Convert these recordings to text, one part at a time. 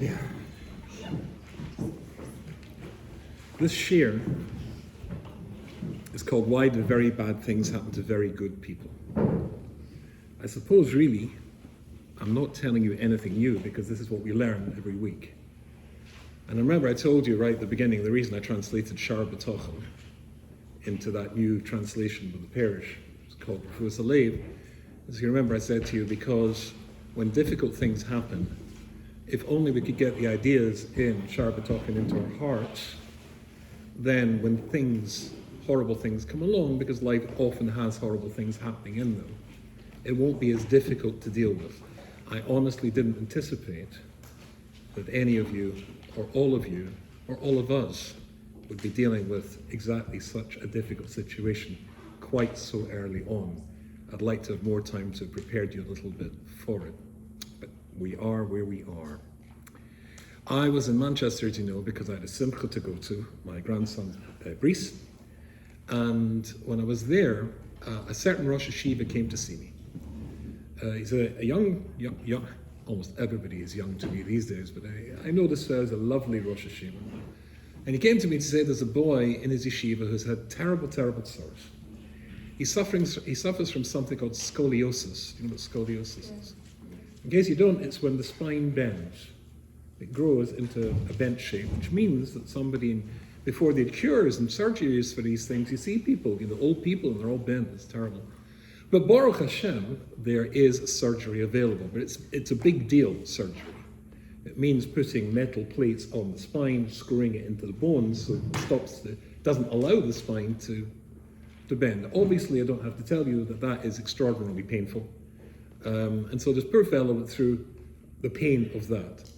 Yeah. This shir is called Why Do Very Bad Things Happen to Very Good People? I suppose really, I'm not telling you anything new because this is what we learn every week. And remember I told you right at the beginning, the reason I translated Shar B'Tochen into that new translation of the parish, it's called Refuas Alev, as you remember I said to you, because when difficult things happen, if only we could get the ideas in Shar B'Tochen into our hearts, then when horrible things come along, because life often has horrible things happening in them, it won't be as difficult to deal with. I honestly didn't anticipate that any of you, or all of you, or all of us would be dealing with exactly such a difficult situation quite so early on. I'd like to have more time to prepare you a little bit for it, but we are where we are. I was in Manchester, as you know, because I had a simcha to go to, my grandson's bris, and when I was there, a certain Rosh Hashiva came to see me. He's a young, almost everybody is young to me these days, but I know this fellow's a lovely Rosh Hashiva. And he came to me to say there's a boy in his yeshiva who's had terrible, terrible sorrows. He suffers from something called scoliosis. Do you know what scoliosis is? In case you don't, it's when the spine bends. It grows into a bent shape, which means that somebody, before they had cures and surgeries for these things, you see people, old people, and they're all bent. It's terrible. But Baruch Hashem, there is surgery available, but it's a big deal, surgery. It means putting metal plates on the spine, screwing it into the bones, so it doesn't allow the spine to bend. Obviously, I don't have to tell you that is extraordinarily painful. And so this poor fellow went through the pain of that.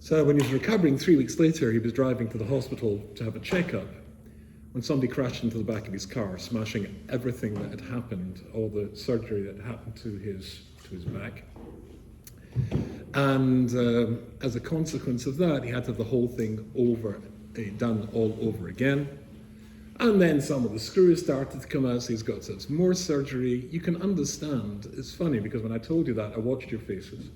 So when he was recovering 3 weeks later, he was driving to the hospital to have a checkup when somebody crashed into the back of his car, smashing everything that had happened, all the surgery that happened to his back. And as a consequence of that, he had to have the whole thing done all over again. And then some of the screws started to come out, so he's got some more surgery. You can understand, it's funny because when I told you that, I watched your faces.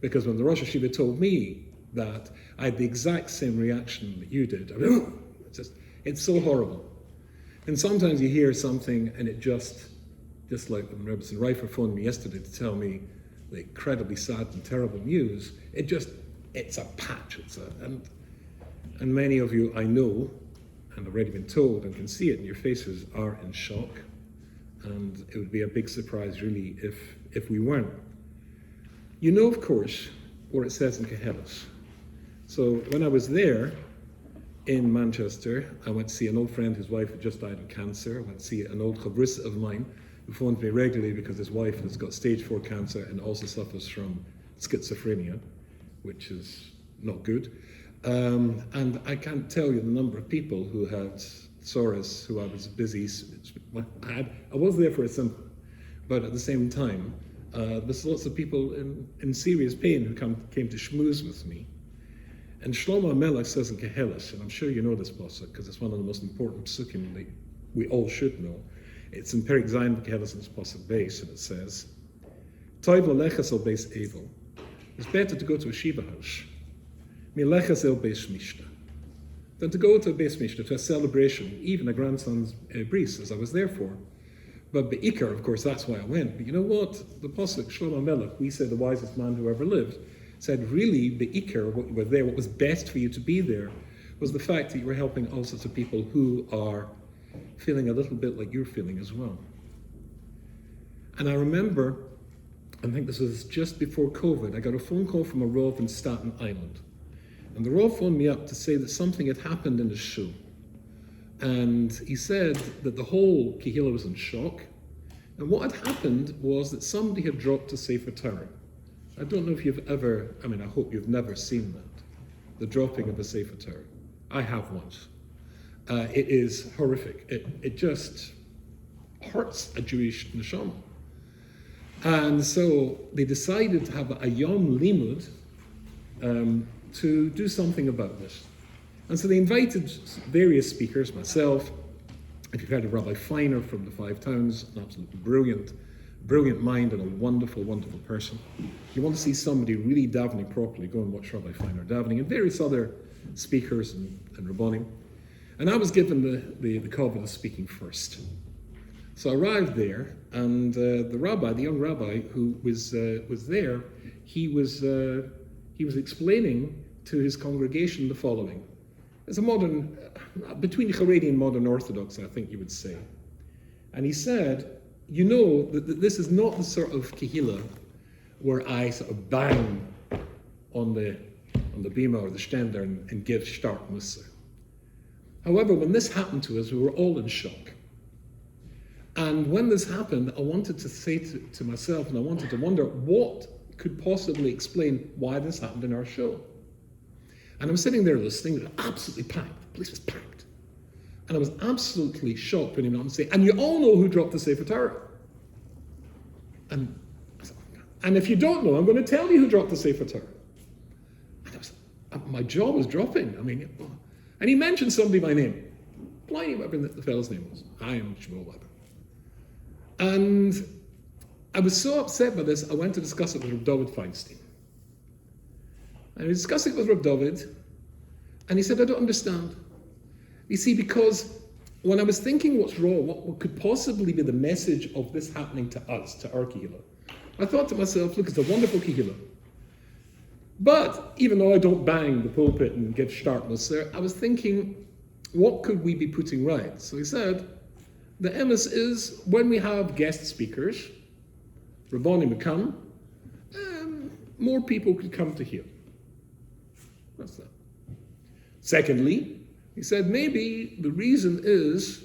Because when the Rosh Hashiva told me that, I had the exact same reaction that you did. I mean, it's so horrible. And sometimes you hear something and it just like when Rebbetzin Reifer phoned me yesterday to tell me the incredibly sad and terrible news, it's a patch. And many of you I know, and have already been told and can see it in your faces, are in shock. And it would be a big surprise really if we weren't. You know, of course, what it says in Kehelis. So when I was there in Manchester, I went to see an old friend whose wife had just died of cancer. I went to see an old chavrissa of mine who phones me regularly because his wife has got stage 4 cancer and also suffers from schizophrenia, which is not good. And I can't tell you the number of people who had Soros, who I was busy. I was there for a simple, but at the same time, there's lots of people in serious pain who came to schmooze with me. And Shlomo Melech says in Kehelis, and I'm sure you know this pasuk because it's one of the most important psukim that we all should know. It's in Perik Zayin Kehelis in this pasuk base, and it says, "Toiv leleches el beis evil." It's better to go to a shiva house, mileches el beis mishta, than to go to a beis mishta, to a celebration, even a grandson's bris, as I was there for. But be'ikar, of course, that's why I went. But you know what? The pasuk Shlomo Melech, we say the wisest man who ever lived, said really be'ikar, what you were there, what was best for you to be there, was the fact that you were helping all sorts of people who are feeling a little bit like you're feeling as well. And I remember, I think this was just before COVID, I got a phone call from a Rav in Staten Island. And the Rav phoned me up to say that something had happened in his shul. And he said that the whole Kehillah was in shock. And what had happened was that somebody had dropped a Sefer Torah. I don't know if you've ever, I hope you've never seen that, the dropping of a Sefer Torah. I have once. It is horrific. It just hurts a Jewish neshama. And so they decided to have a Yom Limud to do something about this. And so they invited various speakers, myself, if you've heard of Rabbi Feiner from the Five Towns, an absolutely brilliant brilliant mind and a wonderful, wonderful person. If you want to see somebody really davening properly, go and watch Rabbi Feiner davening and various other speakers and Rabbonim. And I was given the kavod of speaking first. So I arrived there, and the young rabbi who was there, he was explaining to his congregation the following. It's a modern, between Haredi and modern Orthodox, I think you would say. And he said, you know that this is not the sort of kehillah where I sort of bang on the bima or the stender and give stark mussar. However, when this happened to us, we were all in shock. And when this happened, I wanted to say to myself, and I wanted to wonder what could possibly explain why this happened in our show. And I'm sitting there listening, absolutely packed. The place was packed. And I was absolutely shocked when he went on to say, and you all know who dropped the Sefer Torah. And if you don't know, I'm going to tell you who dropped the Sefer Torah. And my jaw was dropping. I mean, and he mentioned somebody by name. Blimey, whatever the fellow's name was. I am Shmuel Weber. And I was so upset by this, I went to discuss it with Reb David Feinstein. And I was discussing it with Reb David, and he said, I don't understand. You see, because when I was thinking what's wrong, what could possibly be the message of this happening to us, to our kehillah, I thought to myself, look, it's a wonderful kehillah. But even though I don't bang the pulpit and give sharpness there, I was thinking, what could we be putting right? So he said, the emes is when we have guest speakers, Rabbonim would come, more people could come to hear. That's that. Secondly, he said maybe the reason is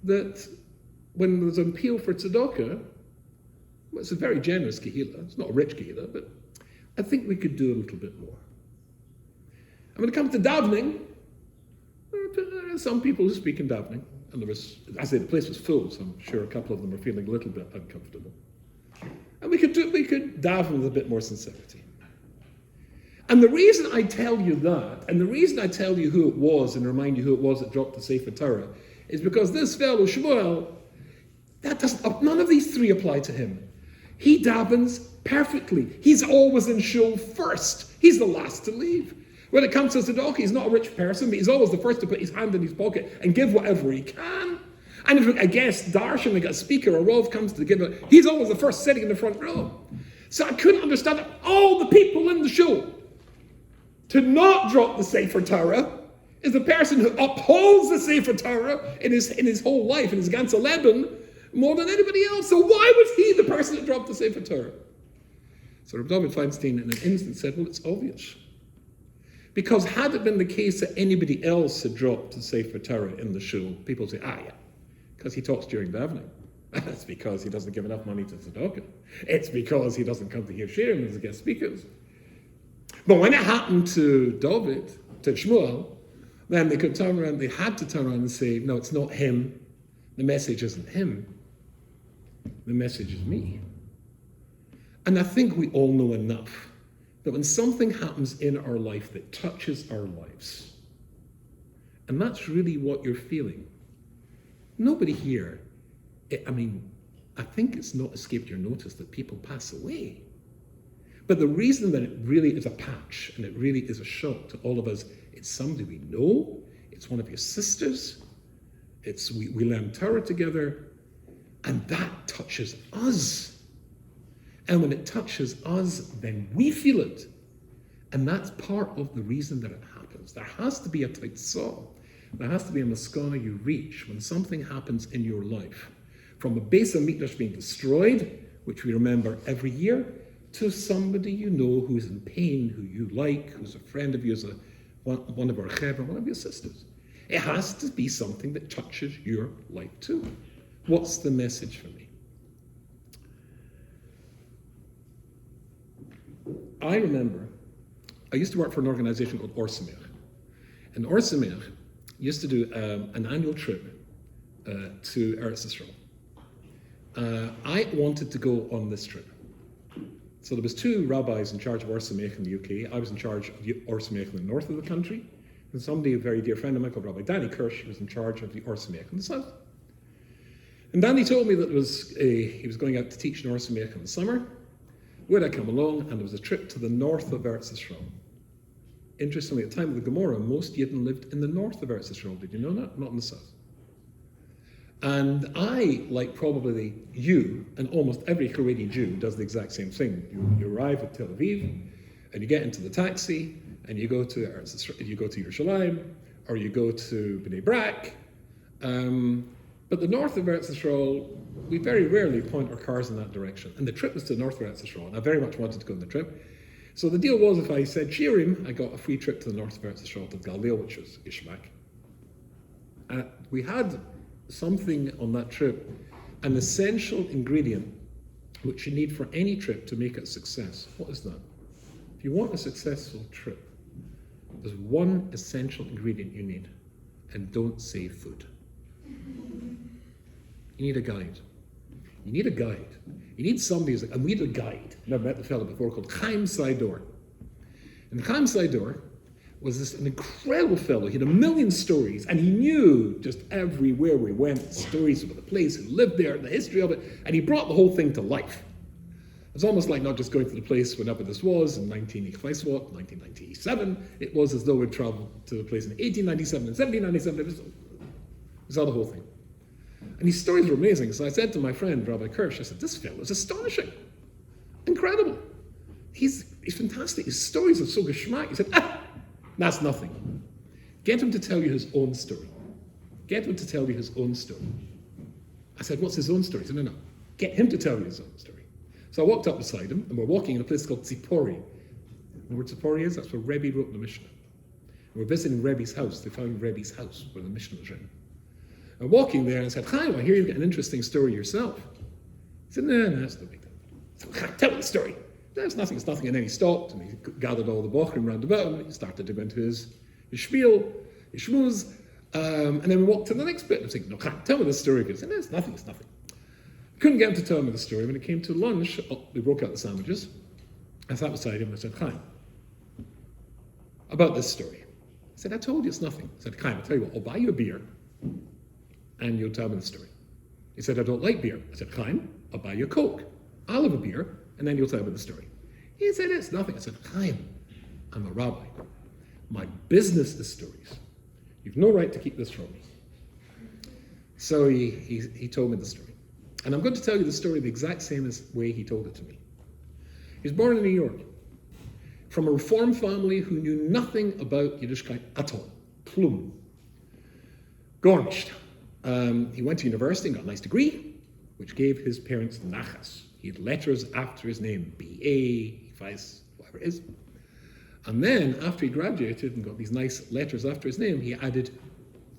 that when there's an appeal for tzedakah, well, it's a very generous kehillah, it's not a rich kehillah, but I think we could do a little bit more. And when it comes to davening, there are some people who speak in davening, and there was, I say the place was full, so I'm sure a couple of them are feeling a little bit uncomfortable. And we could daven with a bit more sincerity. And the reason I tell you that, and the reason I tell you who it was and remind you who it was that dropped the Sefer Torah, is because this fellow, Shmuel, none of these three apply to him. He davens perfectly. He's always in shul first. He's the last to leave. When it comes to tzedakah, he's not a rich person, but he's always the first to put his hand in his pocket and give whatever he can. And if a guest, darshan, like a speaker or Rav comes to give it, he's always the first sitting in the front row. So I couldn't understand that. All the people in the shul to not drop the Sefer Torah is the person who upholds the Sefer Torah in his whole life, in his ganze Leben, more than anybody else. So why was he the person that dropped the Sefer Torah? So Reb David Feinstein in an instant said, well, it's obvious. Because had it been the case that anybody else had dropped the Sefer Torah in the shul, people would say, yeah, because he talks during davening. That's because he doesn't give enough money to tzedakah. It's because he doesn't come to hear shirim as guest speakers. But when it happened to David, to Shmuel, then they had to turn around and say, no, it's not him. The message isn't him. The message is me. And I think we all know enough that when something happens in our life that touches our lives, and that's really what you're feeling, nobody here, I think it's not escaped your notice that people pass away. But the reason that it really is a patch and it really is a shock to all of us, it's somebody we know, it's one of your sisters, we learn Torah together, and that touches us. And when it touches us, then we feel it. And that's part of the reason that it happens. There has to be a taitzah. There has to be a maskana you reach when something happens in your life. From a Beis HaMikdash being destroyed, which we remember every year, to somebody you know who is in pain, who you like, who's a friend of yours, one of our chevra, one of your sisters. It has to be something that touches your life too. What's the message for me? I remember, I used to work for an organization called Or Sameach. And Or Sameach used to do an annual trip to Eretz Yisrael. I wanted to go on this trip. So there was two rabbis in charge of Or Sameach in the UK. I was in charge of Or Sameach in the north of the country. And somebody, a very dear friend of mine called Rabbi Danny Kirsch, was in charge of the Or Sameach in the south. And Danny told me that he was going out to teach North America in the summer. Would I come along? And there was a trip to the north of Eretz Yisrael. Interestingly, at the time of the Gemara, most Yidden lived in the north of Eretz Yisrael. Did you know that? Not in the south. And I, like probably you, and almost every Haredi Jew does the exact same thing. You arrive at Tel Aviv, and you get into the taxi, and you go to Yerushalayim, or you go to Bnei Brak. But the north of Eretz Yisrael, we very rarely point our cars in that direction. And the trip was to the north of Eretz Yisrael, and I very much wanted to go on the trip. So the deal was, if I said Shirim, I got a free trip to the north of Eretz Yisrael, to Galil, which was Ishmak. We had something on that trip, an essential ingredient which you need for any trip to make it a success. What is that? If you want a successful trip, there's one essential ingredient you need, and don't say food. You need a guide. You need a guide. You need somebody who's like, and we had a guide. Never met the fellow before, called Chaim Sidor. And Chaim Sidor was an incredible fellow. He had 1 million stories, and he knew just everywhere we went, stories about the place, who lived there, the history of it, and he brought the whole thing to life. It was almost like not just going to the place whenever this was in 1997. It was as though we'd traveled to the place in 1897 and 1797. It was all the whole thing. And these stories were amazing. So I said to my friend, Rabbi Kirsch, I said, this fellow is astonishing. Incredible. He's fantastic. His stories are so geschmack. He said, that's nothing. Get him to tell you his own story. Get him to tell you his own story. I said, what's his own story? He said, no. Get him to tell you his own story. So I walked up beside him, and we're walking in a place called Tzipori. You know where Tzipori is? That's where Rebbe wrote the Mishnah. And we're visiting Rebbe's house. They found Rebbe's house where the Mishnah was written. I'm walking there and I said, Chaim, I hear you've got an interesting story yourself. He said, no, that's no big deal. I said, tell me the story. No, it's nothing. And then he stopped and he gathered all the bochrim round about him. He started to go into his spiel, his shmooze, and then we walked to the next bit. And I was thinking, no, Chaim, tell me the story. He said, no, it's nothing. Couldn't get him to tell me the story. When it came to lunch, we broke out the sandwiches. I sat beside him and I said, Chaim, about this story. He said, I told you it's nothing. I said, Chaim, I'll tell you what, I'll buy you a beer and you'll tell me the story. He said, I don't like beer. I said, Chaim, I'll buy you a Coke. I'll have a beer and then you'll tell me the story. He said, it's nothing. I said, Chaim, I'm a rabbi. My business is stories. You've no right to keep this from me. So he told me the story. And I'm going to tell you the story the exact same way he told it to me. He was born in New York, from a Reform family who knew nothing about Yiddishkeit at all. Plum. Gar nicht. He went to university and got a nice degree, which gave his parents nachas. He had letters after his name, B.A., Vice, whatever it is. And then, after he graduated and got these nice letters after his name, he added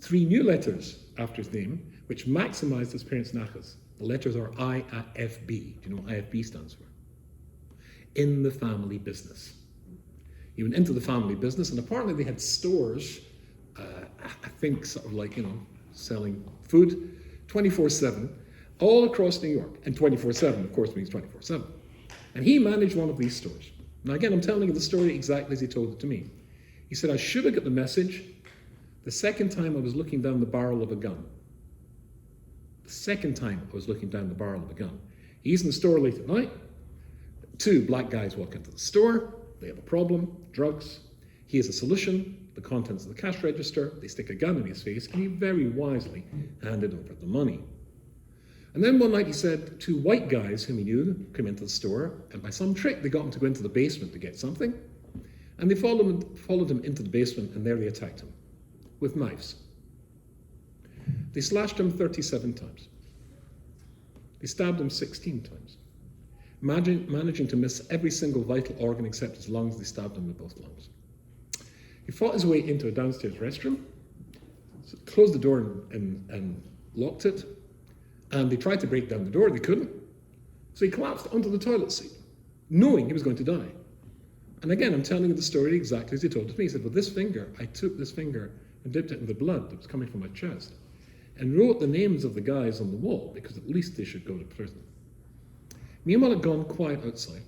3 new letters after his name, which maximized his parents' nachas. The letters are IFB. Do you know what IFB stands for? In the family business. He went into the family business, and apparently they had stores, I think sort of like, selling food 24/7 all across New York. And 24/7, of course, means 24/7. And he managed one of these stores. Now again, I'm telling you the story exactly as he told it to me. He said, I should have got the message the second time I was looking down the barrel of a gun. The second time I was looking down the barrel of a gun. He's in the store late at night. 2 black guys walk into the store. They have a problem, drugs. He has a solution, the contents of the cash register. They stick a gun in his face, and he very wisely handed over the money. And then one night he said 2 white guys whom he knew came into the store, and by some trick they got him to go into the basement to get something. And they followed him into the basement, and there they attacked him with knives. They slashed him 37 times. They stabbed him 16 times. Managing to miss every single vital organ except his lungs, they stabbed him with both lungs. He fought his way into a downstairs restroom, closed the door and locked it, and they tried to break down the door, they couldn't. So he collapsed onto the toilet seat, knowing he was going to die. And again, I'm telling you the story exactly as he told it to me. He said, with this finger, I took this finger and dipped it in the blood that was coming from my chest, and wrote the names of the guys on the wall, because at least they should go to prison. Meanwhile, had gone quiet outside,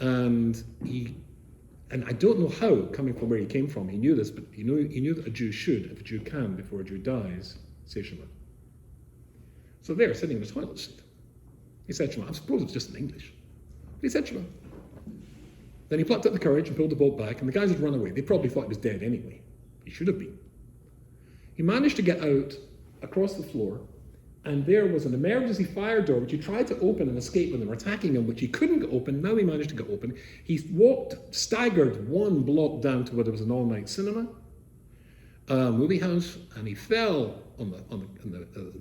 and I don't know how, coming from where he came from, he knew this, but he knew that a Jew should, if a Jew can, before a Jew dies, say Shalom. So there, sitting in the toilet seat. He said to him, I suppose it's just in English. But he said to him. Then he plucked up the courage and pulled the boat back, and the guys had run away. They probably thought he was dead anyway. He should have been. He managed to get out across the floor, and there was an emergency fire door which he tried to open and escape when they were attacking him, which he couldn't get open. Now he managed to get open. He staggered one block down to where there was an all-night cinema, movie house, and he fell on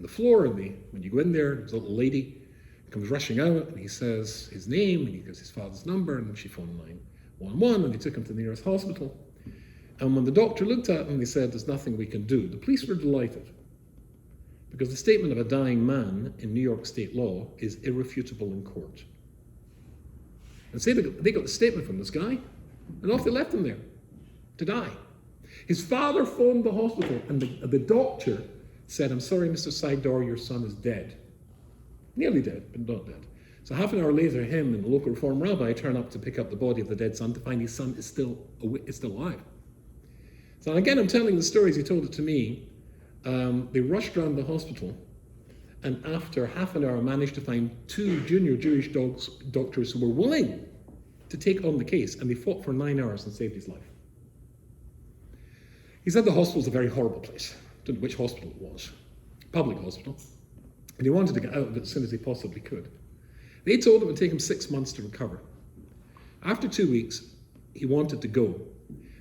the floor. When you go in there, there's a little lady comes rushing out, and he says his name, and he gives his father's number, and she phoned 911, and they took him to the nearest hospital. And when the doctor looked at him, he said, there's nothing we can do. The police were delighted, because the statement of a dying man in New York state law is irrefutable in court. And say they got the statement from this guy, and off they left him there to die. His father phoned the hospital, and the doctor said, I'm sorry, Mr. Seidor, your son is dead. Nearly dead, but not dead. So half an hour later, him and the local Reform rabbi turn up to pick up the body of the dead son to find his son is still alive. So again, I'm telling the stories he told it to me. They rushed around the hospital, and after half an hour managed to find 2 junior Jewish doctors who were willing to take on the case, and they fought for 9 hours and saved his life. He said the hospital was a very horrible place. I don't know which hospital it was. Public hospital. And he wanted to get out of it as soon as he possibly could. They told him it would take him 6 months to recover. After 2 weeks, he wanted to go.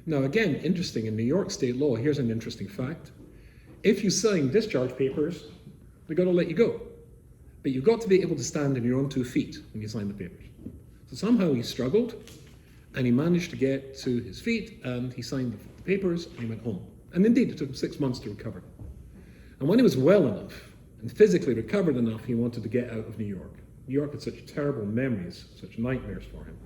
Now again, interesting, in New York state law, here's an interesting fact. If you sign discharge papers, they're going to let you go. But you've got to be able to stand on your own 2 feet when you sign the papers. So somehow he struggled, and he managed to get to his feet, and he signed the papers, and he went home. And indeed, it took him 6 months to recover. And when he was well enough, and physically recovered enough, he wanted to get out of New York. New York had such terrible memories, such nightmares for him.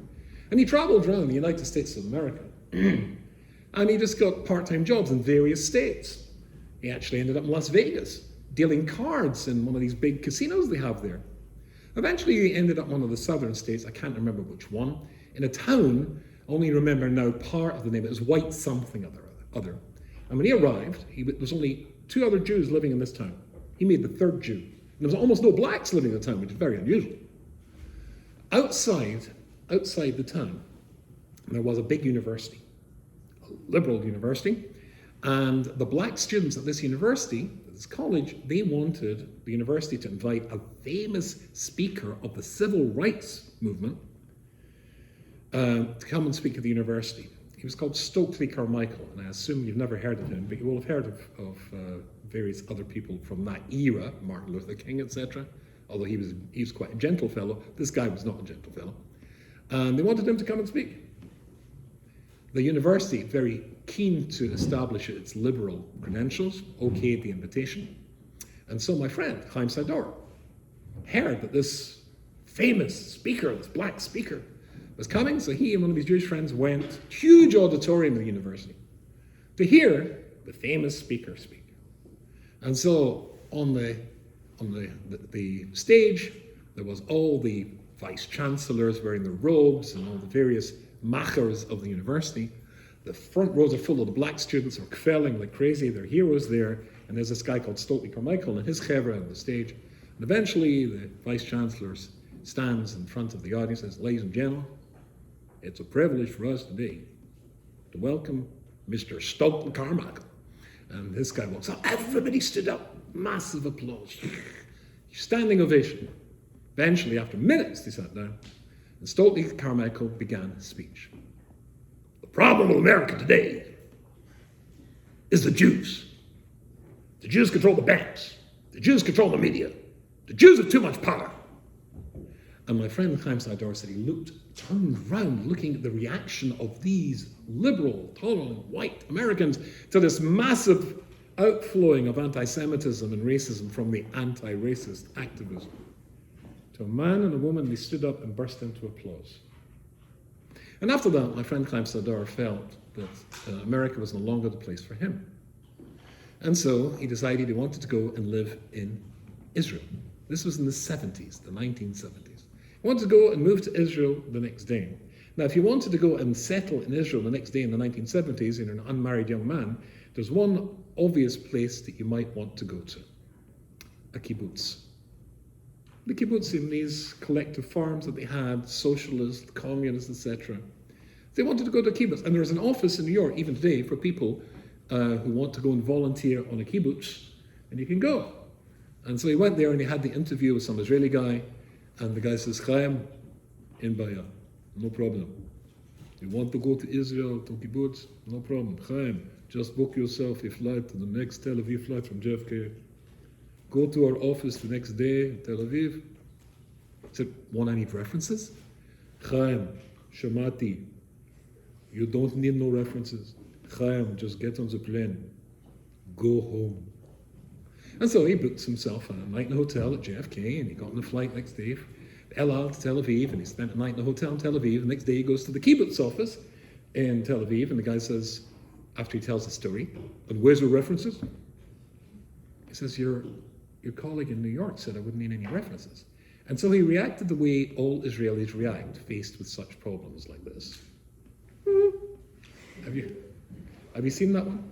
And he traveled around the United States of America. And he just got part-time jobs in various states. He actually ended up in Las Vegas, dealing cards in one of these big casinos they have there. Eventually he ended up in one of the southern states, I can't remember which one, in a town, I only remember now part of the name, it was White something other. And when he arrived, there was only 2 other Jews living in this town. He made the 3rd Jew. And there was almost no blacks living in the town, which is very unusual. Outside the town, there was a big university, a liberal university, and the black students at this university, this college, they wanted the university to invite a famous speaker of the civil rights movement to come and speak at the university. He was called Stokely Carmichael, and I assume you've never heard of him, but you will have heard of various other people from that era, Martin Luther King, etc. Although he was quite a gentle fellow, this guy was not a gentle fellow. And they wanted him to come and speak. The university, very keen to establish its liberal credentials, okayed the invitation. And so my friend, Chaim Sador, heard that this famous speaker, this black speaker, was coming, so he and one of his Jewish friends went, huge auditorium of the university, to hear the famous speaker speak. And so on the stage, there was all the vice-chancellors wearing their robes and all the various machers of the university. The front rows are full of the black students who are kvelling like crazy, they're heroes there, and there's this guy called Stokely Carmichael and his chevra on the stage. And eventually the vice-chancellor stands in front of the audience and says, ladies and gentlemen, it's a privilege for us today to welcome Mr. Stokely Carmichael. And this guy walks up, everybody stood up, massive applause, standing ovation. Eventually, after minutes, they sat down, and Stokely Carmichael began his speech. The problem of America today is the Jews. The Jews control the banks. The Jews control the media. The Jews have too much power. And my friend Chaim Sador said he turned around looking at the reaction of these liberal, tolerant, white Americans to this massive outflowing of anti-Semitism and racism from the anti-racist activism. To a man and a woman, they stood up and burst into applause. And after that, my friend Chaim Sador felt that America was no longer the place for him. And so he decided he wanted to go and live in Israel. This was in the 70s, the 1970s. He wanted to go and move to Israel the next day. Now, if you wanted to go and settle in Israel the next day in the 1970s, and you're an unmarried young man, there's one obvious place that you might want to go to, a kibbutz. The kibbutzim, these collective farms that they had, socialist, communist, etc. They wanted to go to a kibbutz. And there's an office in New York, even today, for people who want to go and volunteer on a kibbutz, and you can go. And so he went there and he had the interview with some Israeli guy, and the guy says, Chaim, in Baya, no problem. You want to go to Israel, to kibbutz? No problem. Chaim, just book yourself a flight to the next Tel Aviv flight from JFK. Go to our office the next day in Tel Aviv. He said, want I need references? Chaim, Shamati, you don't need no references. Chaim, just get on the plane. Go home. And so he booked himself a night in a hotel at JFK, and he got on the flight next day, El Al to Tel Aviv, and he spent a night in a hotel in Tel Aviv. The next day he goes to the kibbutz office in Tel Aviv, and the guy says, after he tells the story, and where's your references? He says, your colleague in New York said I wouldn't need any references. And so he reacted the way all Israelis react faced with such problems like this. Have you seen that one?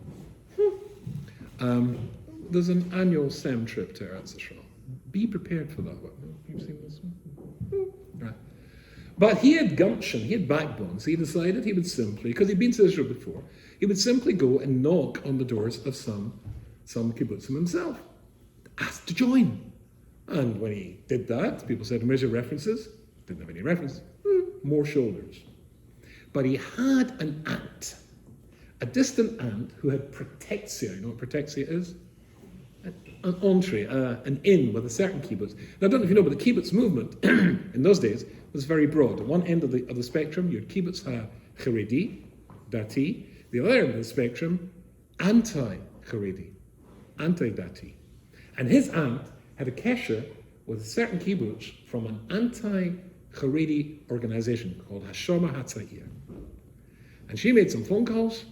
There's an annual SEM trip to Eretz Yisrael. Be prepared for that one. You've seen this one? Right. But he had gumption, he had backbone, so he decided he would simply, because he'd been to Israel before, he would simply go and knock on the doors of some kibbutzim himself, ask to join. And when he did that, people said, where's your references? Didn't have any references. More shoulders. But he had an aunt, a distant aunt who had protexia. You know what protexia is? An entree, an inn with a certain kibbutz. Now, I don't know if you know, but the kibbutz movement in those days was very broad. At one end of the spectrum, you had kibbutz ha-Haredi, dati. The other end of the spectrum, anti-Haredi, anti-dati. And his aunt had a kesher with a certain kibbutz from an anti-Haredi organization called Hashoma Hatzair. And she made some phone calls,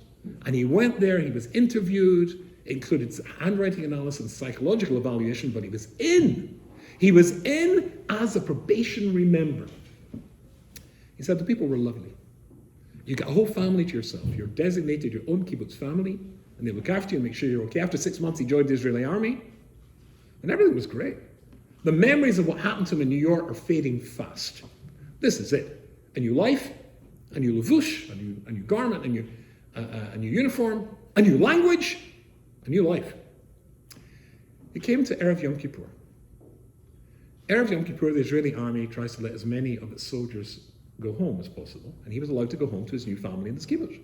and he went there, he was interviewed, included handwriting analysis, psychological evaluation, but he was in. He was in as a probationary member. He said the people were lovely. You got a whole family to yourself. You're designated your own kibbutz family, and they look after you and make sure you're okay. After 6 months, he joined the Israeli army, and everything was great. The memories of what happened to him in New York are fading fast. This is it. A new life, a new levush, a new garment, a new uniform, a new language, a new life. He came to Erev Yom Kippur. Erev Yom Kippur, the Israeli army tries to let as many of its soldiers go home as possible, and he was allowed to go home to his new family in this kibbutz.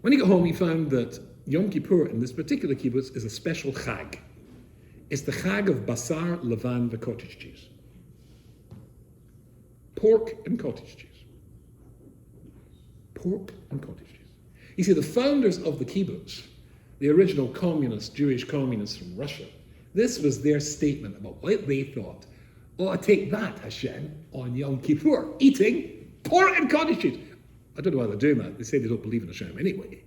When he got home, he found that Yom Kippur in this particular kibbutz is a special chag. It's the chag of basar, levan, and cottage cheese. Pork and cottage cheese. Pork and cottage cheese. You see, the founders of the kibbutz, the original communists, Jewish communists from Russia, this was their statement about what they thought. Oh, I take that, Hashem, on Yom Kippur, eating pork and cottage cheese. I don't know why they're doing that. They say they don't believe in Hashem anyway.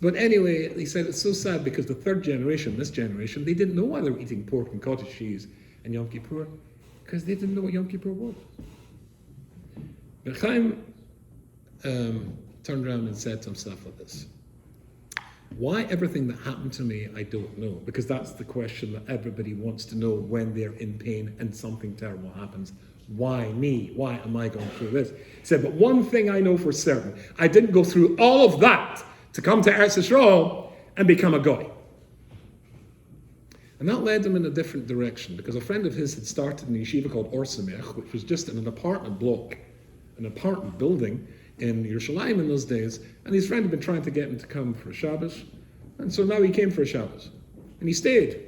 But anyway, they said it's so sad because the third generation, this generation, they didn't know why they were eating pork and cottage cheese and Yom Kippur, because they didn't know what Yom Kippur was. But Chaim turned around and said to himself like this: why everything that happened to me, I don't know, because that's the question that everybody wants to know when they're in pain and something terrible happens. Why me? Why am I going through this? He said, but one thing I know for certain, I didn't go through all of that to come to Eretz Yisrael and become a goy. And that led him in a different direction, because a friend of his had started an yeshiva called Or Samech, which was just in an apartment block, an apartment building in Yerushalayim in those days, and his friend had been trying to get him to come for a Shabbos, and so now he came for a Shabbos, and he stayed.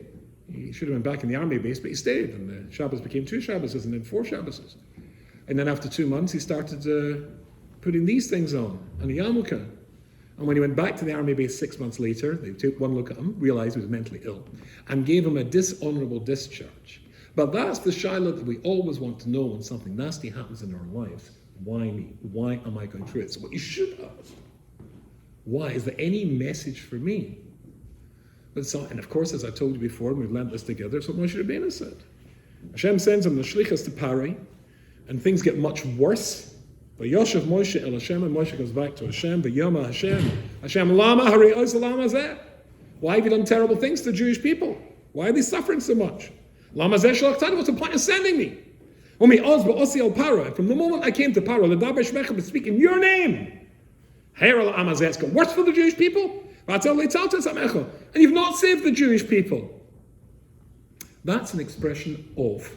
He should have been back in the army base, but he stayed, and the Shabbos became 2 Shabboses, and then 4 Shabboses. And then after 2 months, he started putting these things on a yarmulke. And when he went back to the army base 6 months later, they took one look at him, realized he was mentally ill, and gave him a dishonorable discharge. But that's the shiloh that we always want to know when something nasty happens in our lives. Why me? Why am I going through it? So what you should ask, why? Is there any message for me? But so, and of course, as I told you before, we've learned this together, so Moshe Rabbeinu said. Hashem sends him the shlichus to Parai, and things get much worse. But Yoshev Moshe el Hashem, and Moshe goes back to Hashem, but Yoma Hashem, Lama Hari Ois Lama Zeh. Why have you done terrible things to the Jewish people? Why are they suffering so much? Lama zeh shalachthani, what's the point of sending me? From the moment I came to Paro, to speak in your name. Worse for the Jewish people? And you've not saved the Jewish people. That's an expression of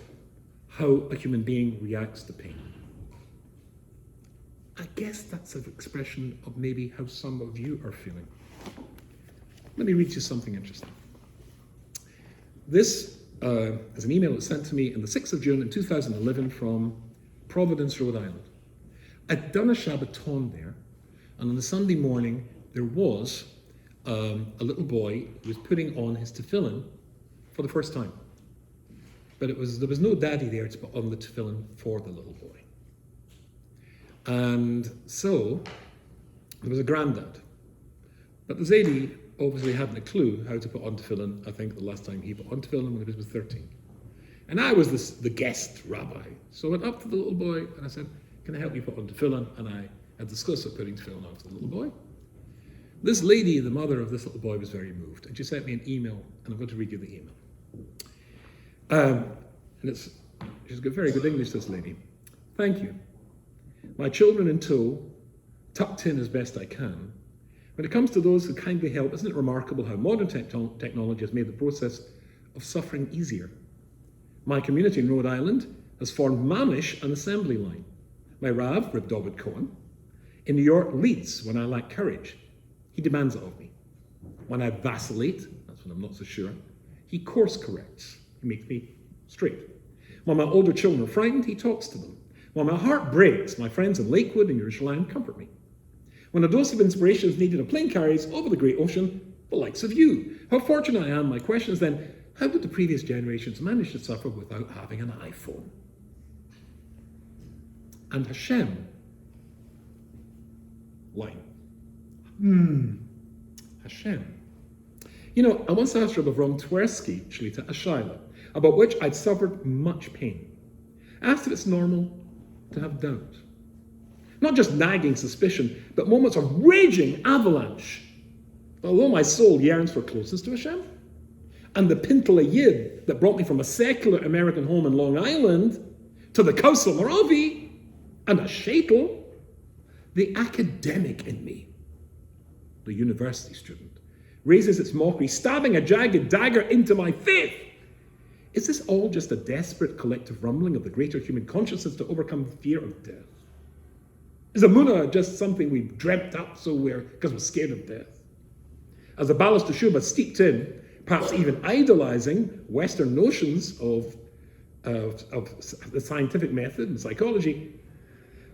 how a human being reacts to pain. I guess that's an expression of maybe how some of you are feeling. Let me read you something interesting. This is an email that was sent to me on the 6th of June in 2011 from Providence, Rhode Island. I'd done a Shabbaton there, and on the Sunday morning there was a little boy who was putting on his tefillin for the first time. But there was no daddy there to put on the tefillin for the little boy. And so there was a granddad. But the Zaidi obviously hadn't a clue how to put on tefillin. I think the last time he put on tefillin when he was 13. And I was the guest rabbi. So I went up to the little boy and I said, can I help you put on tefillin? And I had discussed putting tefillin on to the little boy. This lady, the mother of this little boy, was very moved. And she sent me an email, and I'm going to read you the email. And she's got very good English, this lady. Thank you. My children in tow, tucked in as best I can. When it comes to those who kindly help, isn't it remarkable how modern technology has made the process of suffering easier? My community in Rhode Island has formed Mamish, an assembly line. My Rav, Reb David Cohen, in New York leads when I lack courage. He demands it of me. When I vacillate, that's when I'm not so sure, he course corrects. He makes me straight. When my older children are frightened, he talks to them. When my heart breaks, my friends in Lakewood and Yerushalayim comfort me. When a dose of inspiration is needed, a plane carries over the great ocean the likes of you. How fortunate I am. My question is then, how did the previous generations manage to suffer without having an iPhone? And Hashem, line. Hashem. You know, I once asked Rabbi Avram Tversky, Shlita, a shaila, about which I'd suffered much pain. I asked if it's normal to have doubt. Not just nagging suspicion, but moments of raging avalanche. Although my soul yearns for closeness to Hashem, and the Pintele Yid that brought me from a secular American home in Long Island to the Kausel Moravi and a shaitel, the academic in me, the university student, raises its mockery, stabbing a jagged dagger into my faith. Is this all just a desperate collective rumbling of the greater human consciousness to overcome fear of death? Is Amunah just something we've dreamt up because we're scared of death? As a Balas Teshuvah steeped in, perhaps even idolizing Western notions of the scientific method and psychology,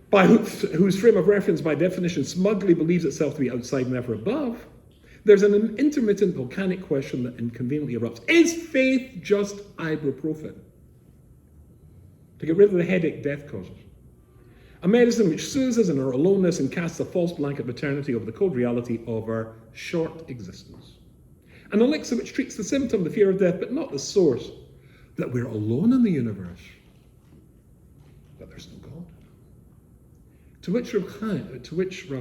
by whose frame of reference by definition smugly believes itself to be outside and never above, there's an intermittent volcanic question that inconveniently erupts. Is faith just ibuprofen to get rid of the headache death causes? A medicine which soothes in our aloneness and casts a false blanket of eternity over the cold reality of our short existence. An elixir which treats the symptom, the fear of death, but not the source, that we're alone in the universe, that there's no God. To which Rav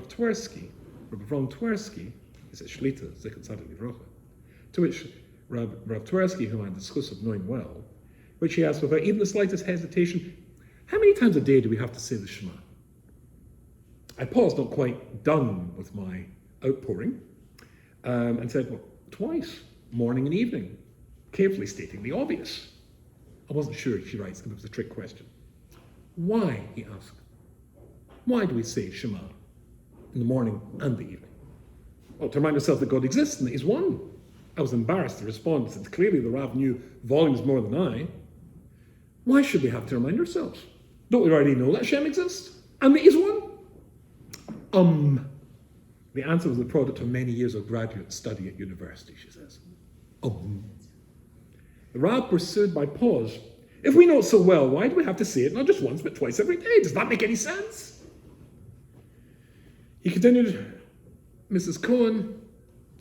Tversky, Rav Avram Tversky, is a Shlita, Zechat Tzadik Livrocha, to which Rav Tversky, whom I discuss of knowing well, which he asked without even the slightest hesitation, how many times a day do we have to say the Shema? I paused, not quite done with my outpouring, and said, well, twice, morning and evening, carefully stating the obvious. I wasn't sure, she writes, and it was a trick question. Why, he asked. Why do we say Shema in the morning and the evening? Well, to remind ourselves that God exists and that He's one. I was embarrassed to respond, since clearly the Rav knew volumes more than I. Why should we have to remind ourselves? Don't we already know that Hashem exists and that He's one? The answer was the product of many years of graduate study at university, she says. The Rav pursued by pause. If we know it so well, why do we have to say it not just once but twice every day? Does that make any sense? He continued, Mrs. Cohen,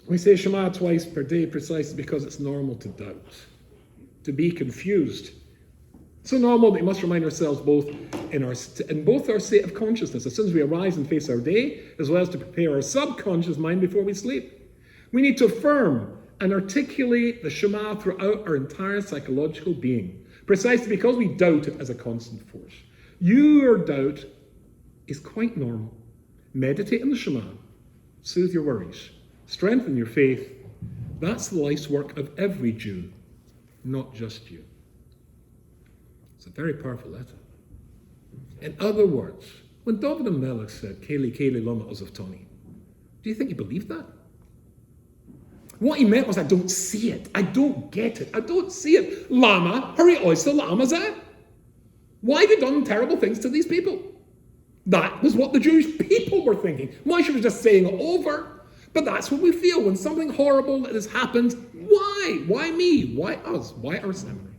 we say Shema twice per day precisely because it's normal to doubt, to be confused. So normal that we must remind ourselves both in both our state of consciousness as soon as we arise and face our day, as well as to prepare our subconscious mind before we sleep. We need to affirm and articulate the Shema throughout our entire psychological being, precisely because we doubt it as a constant force. Your doubt is quite normal. Meditate on the Shema, soothe your worries, strengthen your faith. That's the life's work of every Jew, not just you. It's a very powerful letter. In other words, when David HaMelech said, Keli, Keli, lama ozavtani, do you think he believed that? What he meant was, I don't see it. I don't get it. I don't see it. Lama, hurry oyster, lama's it. Why have you done terrible things to these people? That was what the Jewish people were thinking. Moshe was just saying it over. But that's what we feel when something horrible has happened. Why? Why me? Why us? Why our seminary?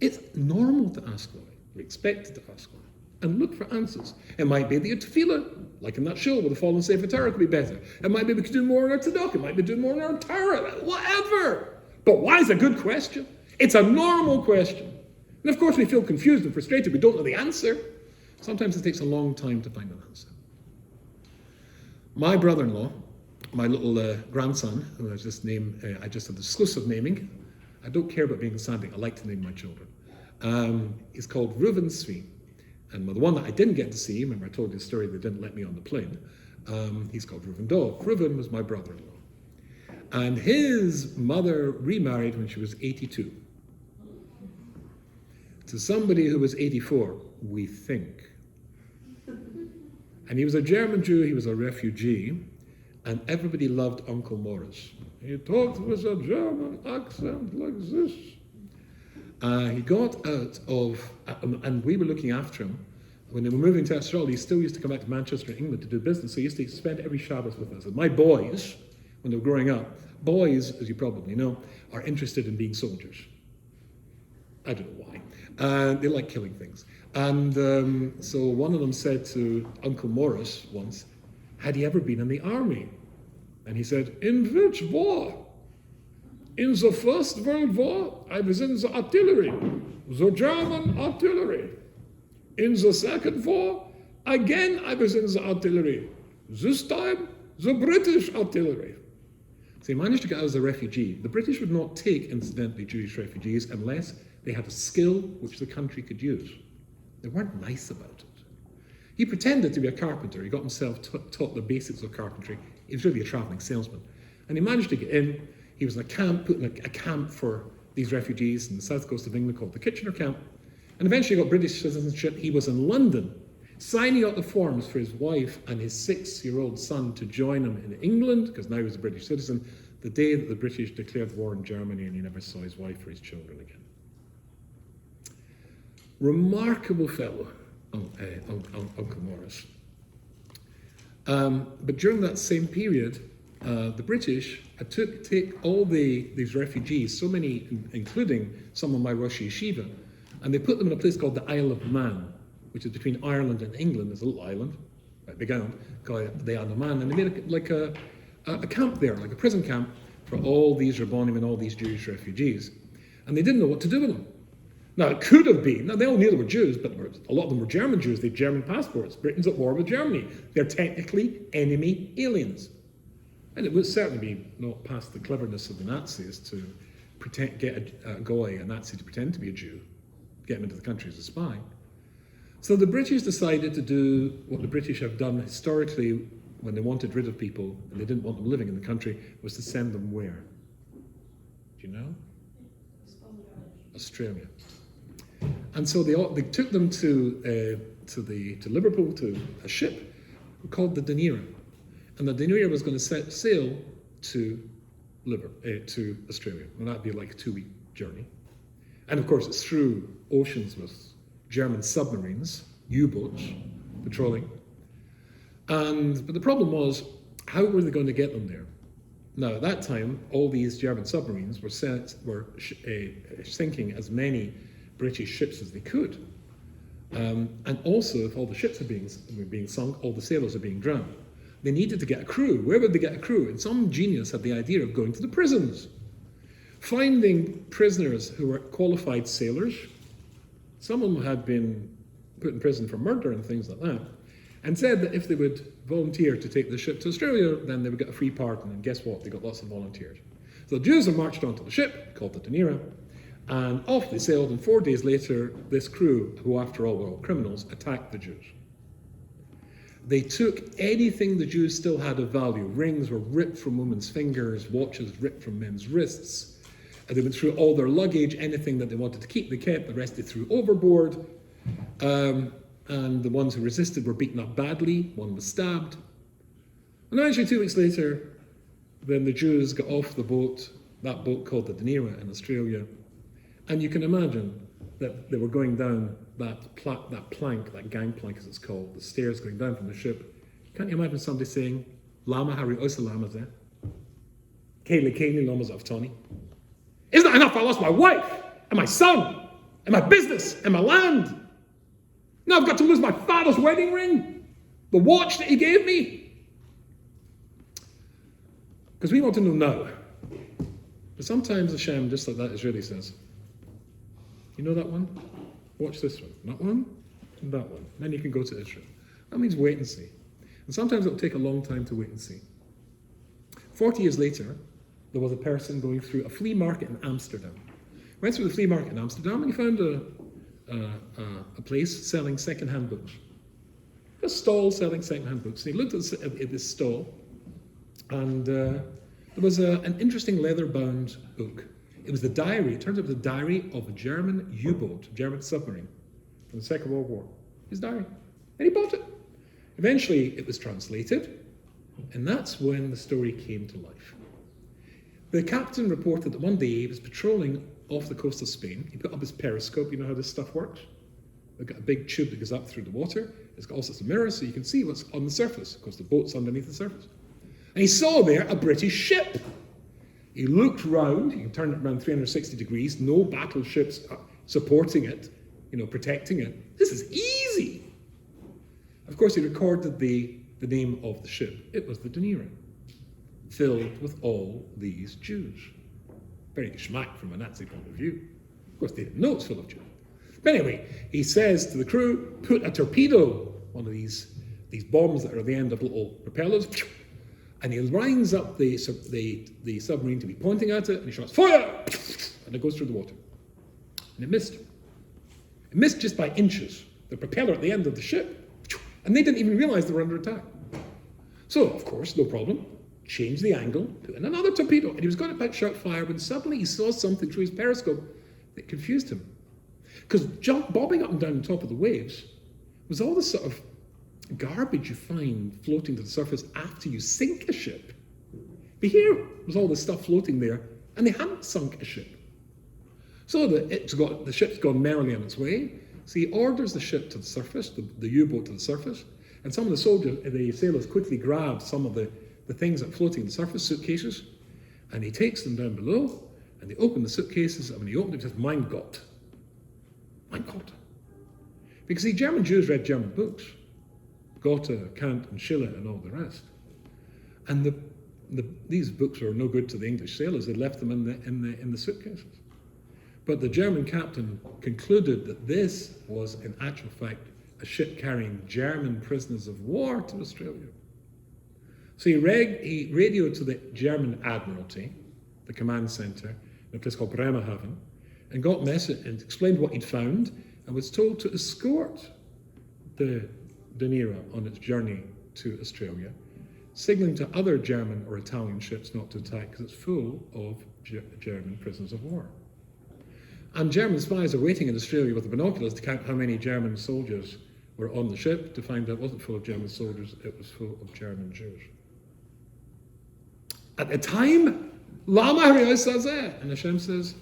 It's normal to ask why. We're expected to ask why. And look for answers. It might be the tefillah, like in that show with the fallen Sefer Torah, could be better. It might be we could do more in our tzedakah. It might be doing more in our Torah. Whatever. But why is a good question? It's a normal question. And of course we feel confused and frustrated. We don't know the answer. Sometimes it takes a long time to find an answer. My brother-in-law, my little grandson, who I just named, I just had exclusive naming. I don't care about being Sadiq. I like to name my children. He's called Reuven Svi. And the one that I didn't get to see, remember I told you the story, they didn't let me on the plane. He's called Reuven Dov. Reuven was my brother-in-law. And his mother remarried when she was 82. To somebody who was 84, we think. And he was a German Jew, he was a refugee, and everybody loved Uncle Morris. He talked with a German accent like this. He got out of, and we were looking after him. When they were moving to Australia, he still used to come back to Manchester, England to do business, so he used to spend every Shabbos with us. And my boys, when they were growing up, boys, as you probably know, are interested in being soldiers. I don't know why. They like killing things. And so one of them said to Uncle Morris once, had he ever been in the army? And he said, in which war? In the First World War, I was in the artillery, the German artillery. In the Second War, again I was in the artillery. This time, the British artillery. So he managed to get out as a refugee. The British would not take, incidentally, Jewish refugees unless they had a skill which the country could use. They weren't nice about it. He pretended to be a carpenter. He got himself taught the basics of carpentry. He was really a traveling salesman. And he managed to get in. He was in a camp, put in a camp for these refugees in the south coast of England called the Kitchener Camp. And eventually got British citizenship. He was in London, signing out the forms for his wife and his 6-year-old son to join him in England, because now he was a British citizen, the day that the British declared war in Germany, and he never saw his wife or his children again. Remarkable fellow, Uncle Morris. But during that same period, the British had take all these refugees, so many, including some of my Rosh Yeshiva, and they put them in a place called the Isle of Man, which is between Ireland and England. There's a little island, quite big island, called the Isle of Man, and they made a camp there, like a prison camp, for all these Rabbonim and all these Jewish refugees. And they didn't know what to do with them. Now, it could have been, now they all knew they were Jews, but a lot of them were German Jews. They had German passports. Britain's at war with Germany. They're technically enemy aliens. And it would certainly be not past the cleverness of the Nazis to get a Goy, a Nazi, to pretend to be a Jew, get him into the country as a spy. So the British decided to do what the British have done historically when they wanted rid of people and they didn't want them living in the country, was to send them where? Do you know? Australia. And so they took them to Liverpool, to a ship called the Dunera. And the Dunera was going to set sail to Australia. And that'd be like a 2-week journey. And of course, it's through oceans with German submarines, U-boats, patrolling. But the problem was, how were they going to get them there? Now, at that time, all these German submarines were sinking as many British ships as they could. And also, if all the ships were being sunk, all the sailors are being drowned. They needed to get a crew. Where would they get a crew? And some genius had the idea of going to the prisons, finding prisoners who were qualified sailors. Some of them had been put in prison for murder and things like that. and said that if they would volunteer to take the ship to Australia, then they would get a free pardon. And guess what? They got lots of volunteers. So the Jews are marched onto the ship, called the Dunera, and off they sailed. And 4 days later, this crew, who after all were all criminals, attacked the Jews. They took anything the Jews still had of value. Rings were ripped from women's fingers, watches ripped from men's wrists. They went through all their luggage, anything that they wanted to keep, they kept. The rest they threw overboard. And the ones who resisted were beaten up badly. One was stabbed. And eventually, 2 weeks later, then the Jews got off the boat, that boat called the Dunera in Australia. And you can imagine that they were going down that plank, that gangplank as it's called, the stairs going down from the ship. Can't you imagine somebody saying, Lama Harry Osa Lama there? Kaylee Kaylee Lamas of Tony. Isn't that enough? I lost my wife, and my son, and my business, and my land. Now I've got to lose my father's wedding ring, the watch that he gave me. Because we want to know now. But sometimes Hashem, just like that, Israeli says, you know that one? Watch this one. That one, and that one. Then you can go to Israel. That means wait and see. And sometimes it'll take a long time to wait and see. 40 years later, there was a person going through a flea market in Amsterdam. Went through the flea market in Amsterdam and he found a place selling second-hand books. A stall selling second-hand books. And he looked at this stall, and there was an interesting leather-bound book. It was the diary. It turns out it was the diary of a German U-boat, German submarine, from the Second World War. His diary. And he bought it. Eventually, it was translated, and that's when the story came to life. The captain reported that one day he was patrolling off the coast of Spain. He put up his periscope. You know how this stuff works? They've got a big tube that goes up through the water. It's got all sorts of mirrors so you can see what's on the surface, because the boat's underneath the surface. And he saw there a British ship. He looked round. You can turn it around 360 degrees. No battleships supporting it, protecting it. This is easy. Of course, he recorded the name of the ship. It was the Dunera, filled with all these Jews. Very geschmack from a Nazi point of view. Of course, they didn't know it's full of Jews. But anyway, he says to the crew, put a torpedo, one of these bombs that are at the end of little propellers, and he lines up the submarine to be pointing at it, and he shouts, fire! And it goes through the water. And it missed. It missed just by inches. The propeller at the end of the ship, and they didn't even realize they were under attack. So, of course, no problem. Changed the angle, put in another torpedo, and he was going to shout fire when suddenly he saw something through his periscope that confused him. Because bobbing up and down on top of the waves was all the sort of garbage you find floating to the surface after you sink a ship. But here was all this stuff floating there, and they hadn't sunk a ship. So the ship's gone merrily on its way. So he orders the ship to the surface, the U-boat to the surface, and some of the sailors quickly grab some of the things that are floating on the surface, suitcases, and he takes them down below, and they open the suitcases, and when he opened it, he says, Mein Gott. Mein Gott. Because the German Jews read German books, Goethe, Kant, and Schiller, and all the rest. And these books were no good to the English sailors. They left them in the suitcases. But the German captain concluded that this was, in actual fact, a ship carrying German prisoners of war to Australia. So he radioed to the German Admiralty, the command centre, in a place called Bremerhaven, and got message and explained what he'd found, and was told to escort the Dunera on its journey to Australia, signalling to other German or Italian ships not to attack because it's full of German prisoners of war. And German spies are waiting in Australia with the binoculars to count how many German soldiers were on the ship, to find out it wasn't full of German soldiers, it was full of German Jews. At the time, Lama Hariyah says that, and Hashem says,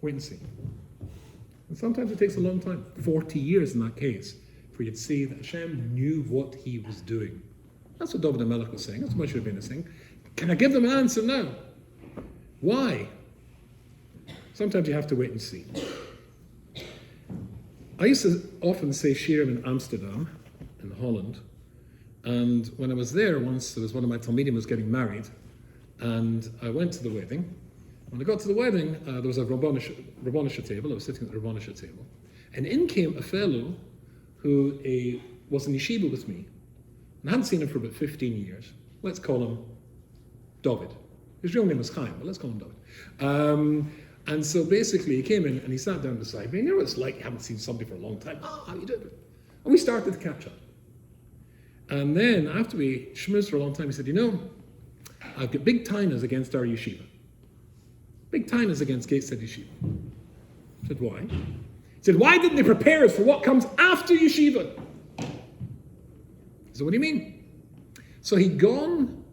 wait and see. And sometimes it takes a long time, 40 years in that case, for you to see that Hashem knew what he was doing. That's what David HaMelech was saying. That's what Moshe Rabbeinu is saying. Can I give them an answer now? Why? Sometimes you have to wait and see. I used to often say Shirim in Amsterdam, in Holland, and when I was there once, there was one of my Talmidim was getting married, and I went to the wedding. When I got to the wedding, there was a Rabbanisha table. I was sitting at the Rabbanisha table, and in came a fellow who a was in yeshiva with me, and I hadn't seen him for about 15 years. Let's call him David. His real name was Chaim, but let's call him David. And so basically he came in and he sat down beside me, and you know what it's like, you haven't seen somebody for a long time. How you doing? And we started to catch up. And then after we schmoozed for a long time, he said, I've got big tainas against our yeshiva. Big tainas against Gateshead Yeshiva. I said, why? He said, why didn't they prepare us for what comes after yeshiva? I said, what do you mean? So he'd gone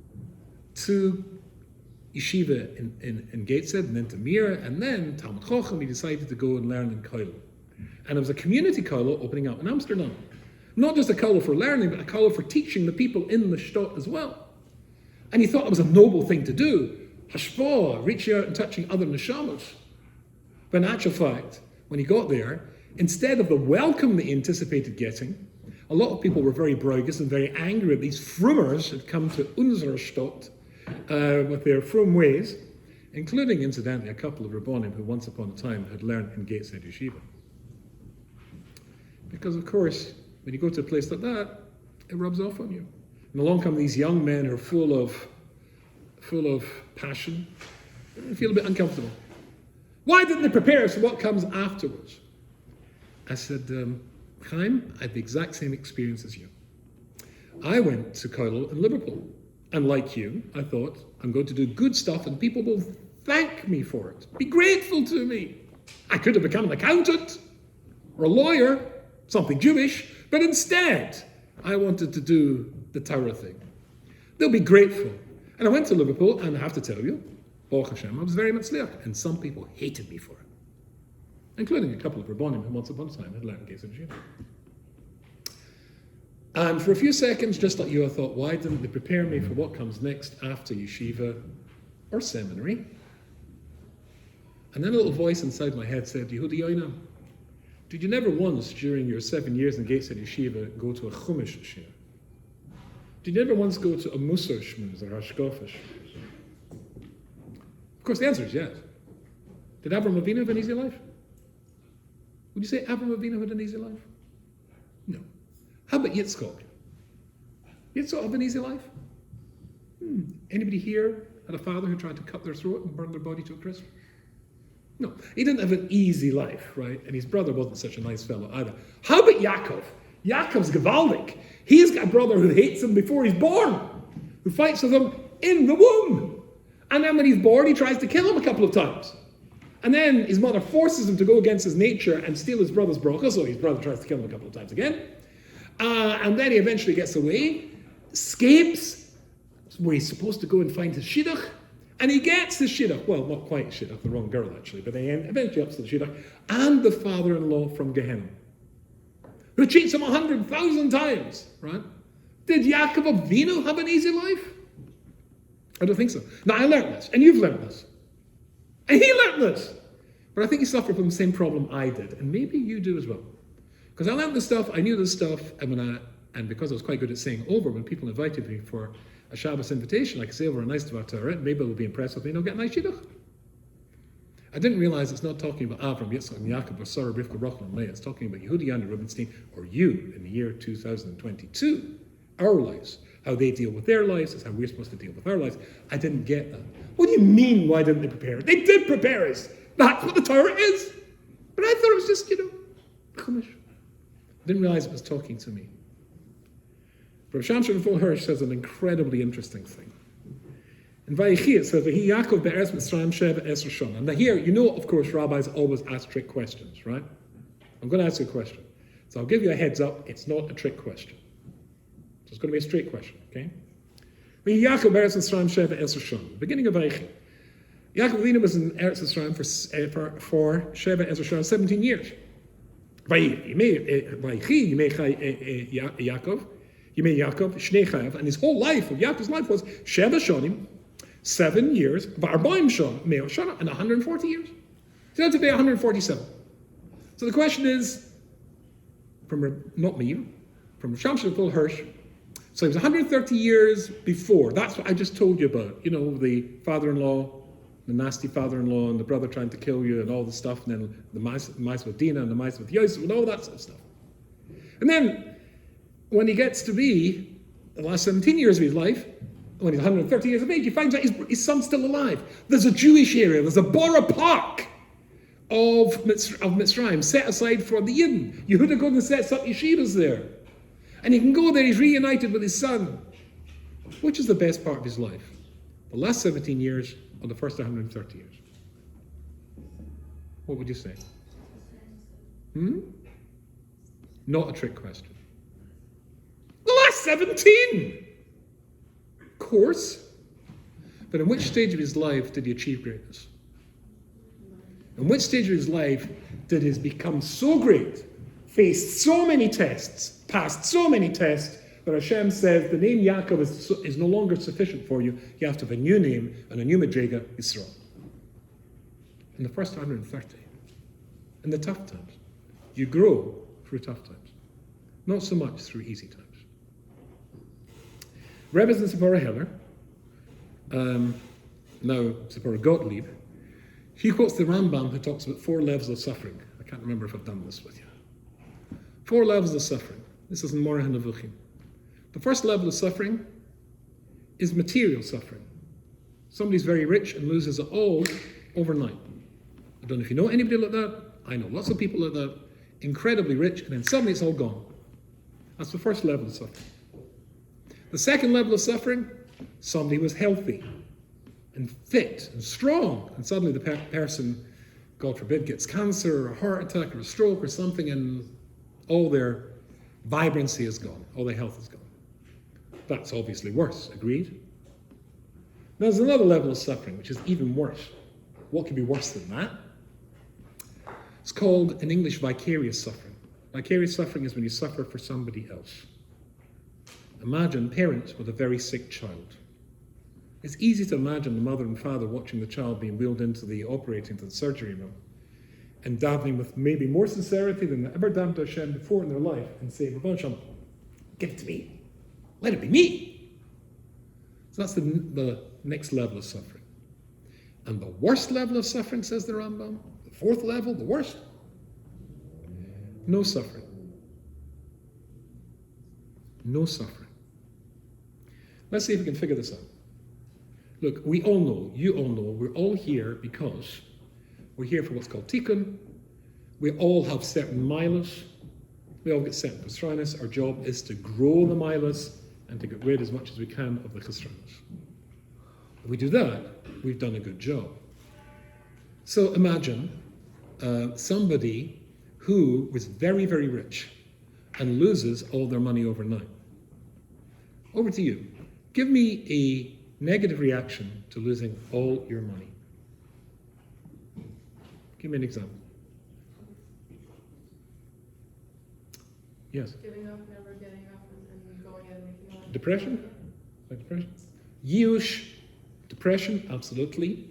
to yeshiva in Gateshead and then to Mira, and then Talmud Chochem, he decided to go and learn in Koilo. And it was a community Koilo opening up in Amsterdam. Not just a Koilo for learning, but a Koilo for teaching the people in the Stott as well. And he thought it was a noble thing to do. Hashpah, reaching out and touching other neshamas. But in actual fact, when he got there, instead of the welcome that he anticipated getting, a lot of people were very broigus and very angry at these frummers had come to unser Stott with their frum ways, including, incidentally, a couple of Rabbonim who once upon a time had learned in Gateshead Yeshiva. Because, of course, when you go to a place like that, it rubs off on you. And along come these young men who are full of passion, and feel a bit uncomfortable. Why didn't they prepare us for what comes afterwards? I said, Chaim, I had the exact same experience as you. I went to Koilo in Liverpool, and like you, I thought, I'm going to do good stuff and people will thank me for it, be grateful to me. I could have become an accountant or a lawyer, something Jewish, but instead, I wanted to do the Torah thing. They'll be grateful. And I went to Liverpool, and I have to tell you, Baruch Hashem, I was very matzliach, and some people hated me for it, including a couple of Rabbonim who once upon a time had learned Gateshead Yeshiva. And for a few seconds, just like you, I thought, why didn't they prepare me for what comes next after yeshiva or seminary? And then a little voice inside my head said, Yehudi Yoina, did you never once during your 7 years in Gateshead Yeshiva go to a Chumash shir? Did you never once go to a Musar shmuz or Hashkafa shmuz? Of course, the answer is yes. Did Avram Avinu have an easy life? Would you say Avram Avinu had an easy life? No. How about Yitzchak? Yitzchak have an easy life? Anybody here had a father who tried to cut their throat and burn their body to a crisp? No, he didn't have an easy life, right? And his brother wasn't such a nice fellow either. How about Yaakov? Yaakov's gewaldig. He's got a brother who hates him before he's born, who fights with him in the womb. And then when he's born, he tries to kill him a couple of times. And then his mother forces him to go against his nature and steal his brother's bracha, so his brother tries to kill him a couple of times again. And then he eventually gets away, escapes, where he's supposed to go and find his shidduch, and he gets his shidduch. Well, not quite shidduch, the wrong girl actually, but they eventually ups to the shidduch, and the father-in-law from Gehenna, who cheats him 100,000 times, right? Did Yaakov Avinu have an easy life? I don't think so. Now, I learned this, and you've learned this, and he learned this, but I think he suffered from the same problem I did, and maybe you do as well. Because I learned this stuff, I knew this stuff, and because I was quite good at saying over, when people invited me for a Shabbos invitation, I could say over a nice Dvar Torah, maybe they'll be impressed with me and they'll get a nice shidduch. I didn't realize it's not talking about Avram, Yitzchak, and Yaakov, or Sarah, Rivka, Rachel, and Leah. It's talking about Yehudi Yonder Rubinstein, or you, in the year 2022. Our lives, how they deal with their lives, is how we're supposed to deal with our lives. I didn't get that. What do you mean, why didn't they prepare us? They did prepare us. That's what the Torah is. But I thought it was just, Chumash. I didn't realize it was talking to me. Rav Shamshon Full Hirsch says an incredibly interesting thing. In Vayechi it says, "V'hi Yaakov be'eretz Mitzrayim sheva eser shana." Now here, of course, rabbis always ask trick questions, right? I'm going to ask you a question. So I'll give you a heads up, it's not a trick question. So it's going to be a straight question, okay? V'hi Yaakov be'eretz Mitzrayim sheva eser shana. Beginning of Vayechi. Yaakov Avinu was in Eretz Mitzrayim for sheva eser shana, 17 years. Yaakov, Shnei Chayav, and his whole life, of Yaakov's life was Sheva Shonim, 7 years, V'arbaim Shon, Meo Shana, and 140 years. So that's today 147. So the question is, not me, from Shamshon Full Hirsch, so he was 130 years before. That's what I just told you about, the father-in-law, the nasty father-in-law, and the brother trying to kill you, and all the stuff, and then the mice with Dina, and the mice with Yosef, and all that sort of stuff. And then, when he gets to be the last 17 years of his life, when he's 130 years of age, he finds out his son's still alive. There's a Jewish area, there's a Bora Park of Mitzrayim set aside for the Yidden. Yehuda goes and sets up yeshivas there. And he can go there, he's reunited with his son. Which is the best part of his life? The last 17 years or the first 130 years? What would you say? Not a trick question. The last 17! Of course. But in which stage of his life did he achieve greatness? In which stage of his life did he become so great, faced so many tests, passed so many tests, that Hashem says the name Yaakov is no longer sufficient for you. You have to have a new name and a new Madrega, Yisrael. In the first 130. In the tough times. You grow through tough times. Not so much through easy times. Rebbe and Zipporah Heller, now Zipporah Gottlieb, he quotes the Rambam who talks about 4 levels of suffering. I can't remember if I've done this with you. 4 levels of suffering. This is in Moreh HaNevuchim. The first level of suffering is material suffering. Somebody's very rich and loses it all overnight. I don't know if you know anybody like that. I know lots of people like that. Incredibly rich, and then suddenly it's all gone. That's the first level of suffering. The second level of suffering, somebody was healthy and fit and strong, and suddenly the person, God forbid, gets cancer or a heart attack or a stroke or something, and all their vibrancy is gone, all their health is gone. That's obviously worse, agreed? Now there's another level of suffering, which is even worse. What could be worse than that? It's called, in English, vicarious suffering. Vicarious suffering is when you suffer for somebody else. Imagine parents with a very sick child. It's easy to imagine the mother and father watching the child being wheeled into the surgery room, and davening with maybe more sincerity than they ever davened to Hashem before in their life, and saying, Rabban Shalom, give it to me. Let it be me. So that's the next level of suffering. And the worst level of suffering, says the Rambam, the 4th level, the worst, no suffering. No suffering. Let's see if we can figure this out. Look, we all know, you all know, we're all here because we're here for what's called tikkun. We all have certain milas. We all get certain chesronos. Our job is to grow the milas and to get rid as much as we can of the chesronos. If we do that, we've done a good job. So imagine somebody who was very, very rich and loses all their money overnight. Over to you. Give me a negative reaction to losing all your money. Give me an example. Yes? Giving up, never getting up, and going and making money. Depression? Like depression? Yush. Depression, absolutely.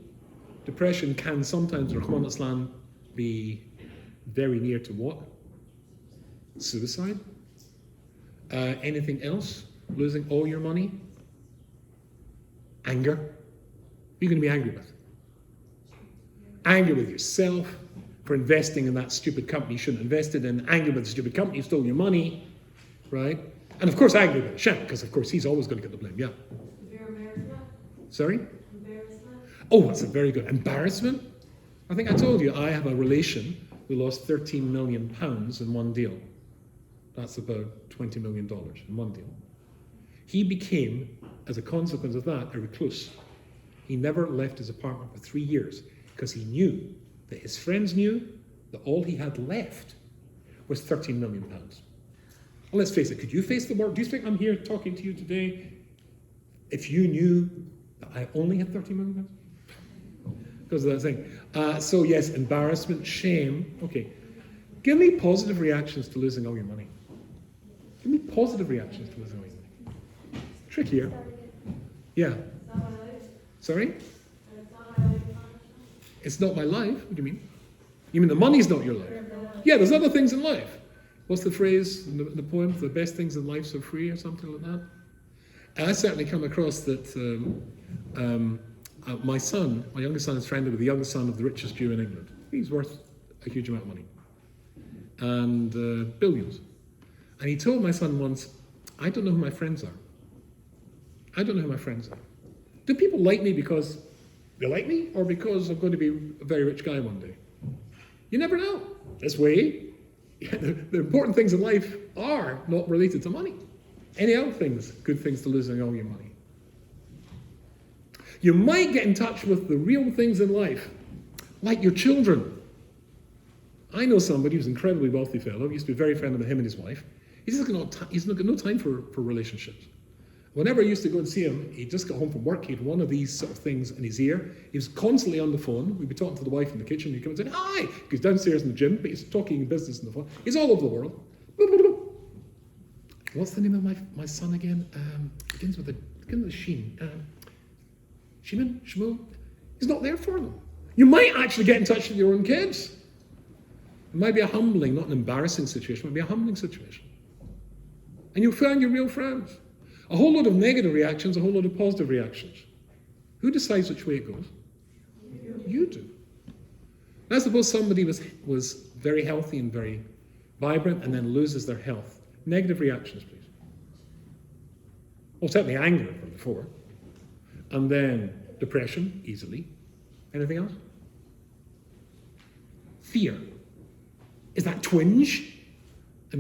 Depression can sometimes, Rahman Islam, be very near to what? Suicide. Anything else? Losing all your money? Anger. Who are you going to be angry with? Angry with yourself for investing in that stupid company you shouldn't have invested in. Angry with the stupid company who stole your money, right? And of course angry with Hashem, because of course he's always going to get the blame, yeah. Sorry? Embarrassment. Oh, that's a very good. Embarrassment? I think I told you, I have a relation who lost £13 million in one deal. That's about $20 million in one deal. He became, as a consequence of that, a recluse. He never left his apartment for 3 years because he knew that his friends knew that all he had left was £13 million. Well, let's face it, could you face the world? Do you think I'm here talking to you today if you knew that I only had £13 million? Because of that thing. So yes, embarrassment, shame. Okay. Give me positive reactions to losing all your money. Give me positive reactions to losing all your money. Trickier. Yeah. Sorry? It's not my life? What do you mean? You mean the money's not your life? Yeah, there's other things in life. What's the phrase in the poem? The best things in life are free or something like that? And I certainly come across that my youngest son is friendly with the youngest son of the richest Jew in England. He's worth a huge amount of money. And billions. And he told my son once, I don't know who my friends are. I don't know who my friends are. Do people like me because they like me, or because I'm going to be a very rich guy one day? You never know. This way, the important things in life are not related to money. Any other things, good things to losing all your money. You might get in touch with the real things in life, like your children. I know somebody who's an incredibly wealthy fellow. He used to be very friendly with him and his wife. He's got no time for relationships. Whenever I used to go and see him, he just got home from work, he had one of these sort of things in his ear. He was constantly on the phone. We'd be talking to the wife in the kitchen. He'd come and say, hi! He's downstairs in the gym, but he's talking business on the phone. He's all over the world. What's the name of my son again? Begins with a Sheen. Shimon? Shmuel? He's not there for them. You might actually get in touch with your own kids. It might be a humbling, not an embarrassing situation, it might be a humbling situation. And you'll find your real friends. A whole lot of negative reactions, a whole lot of positive reactions. Who decides which way it goes? You do. I suppose somebody was very healthy and very vibrant and then loses their health. Negative reactions, please. Well, certainly anger from before. And then depression, easily. Anything else? Fear. Is that twinge? Is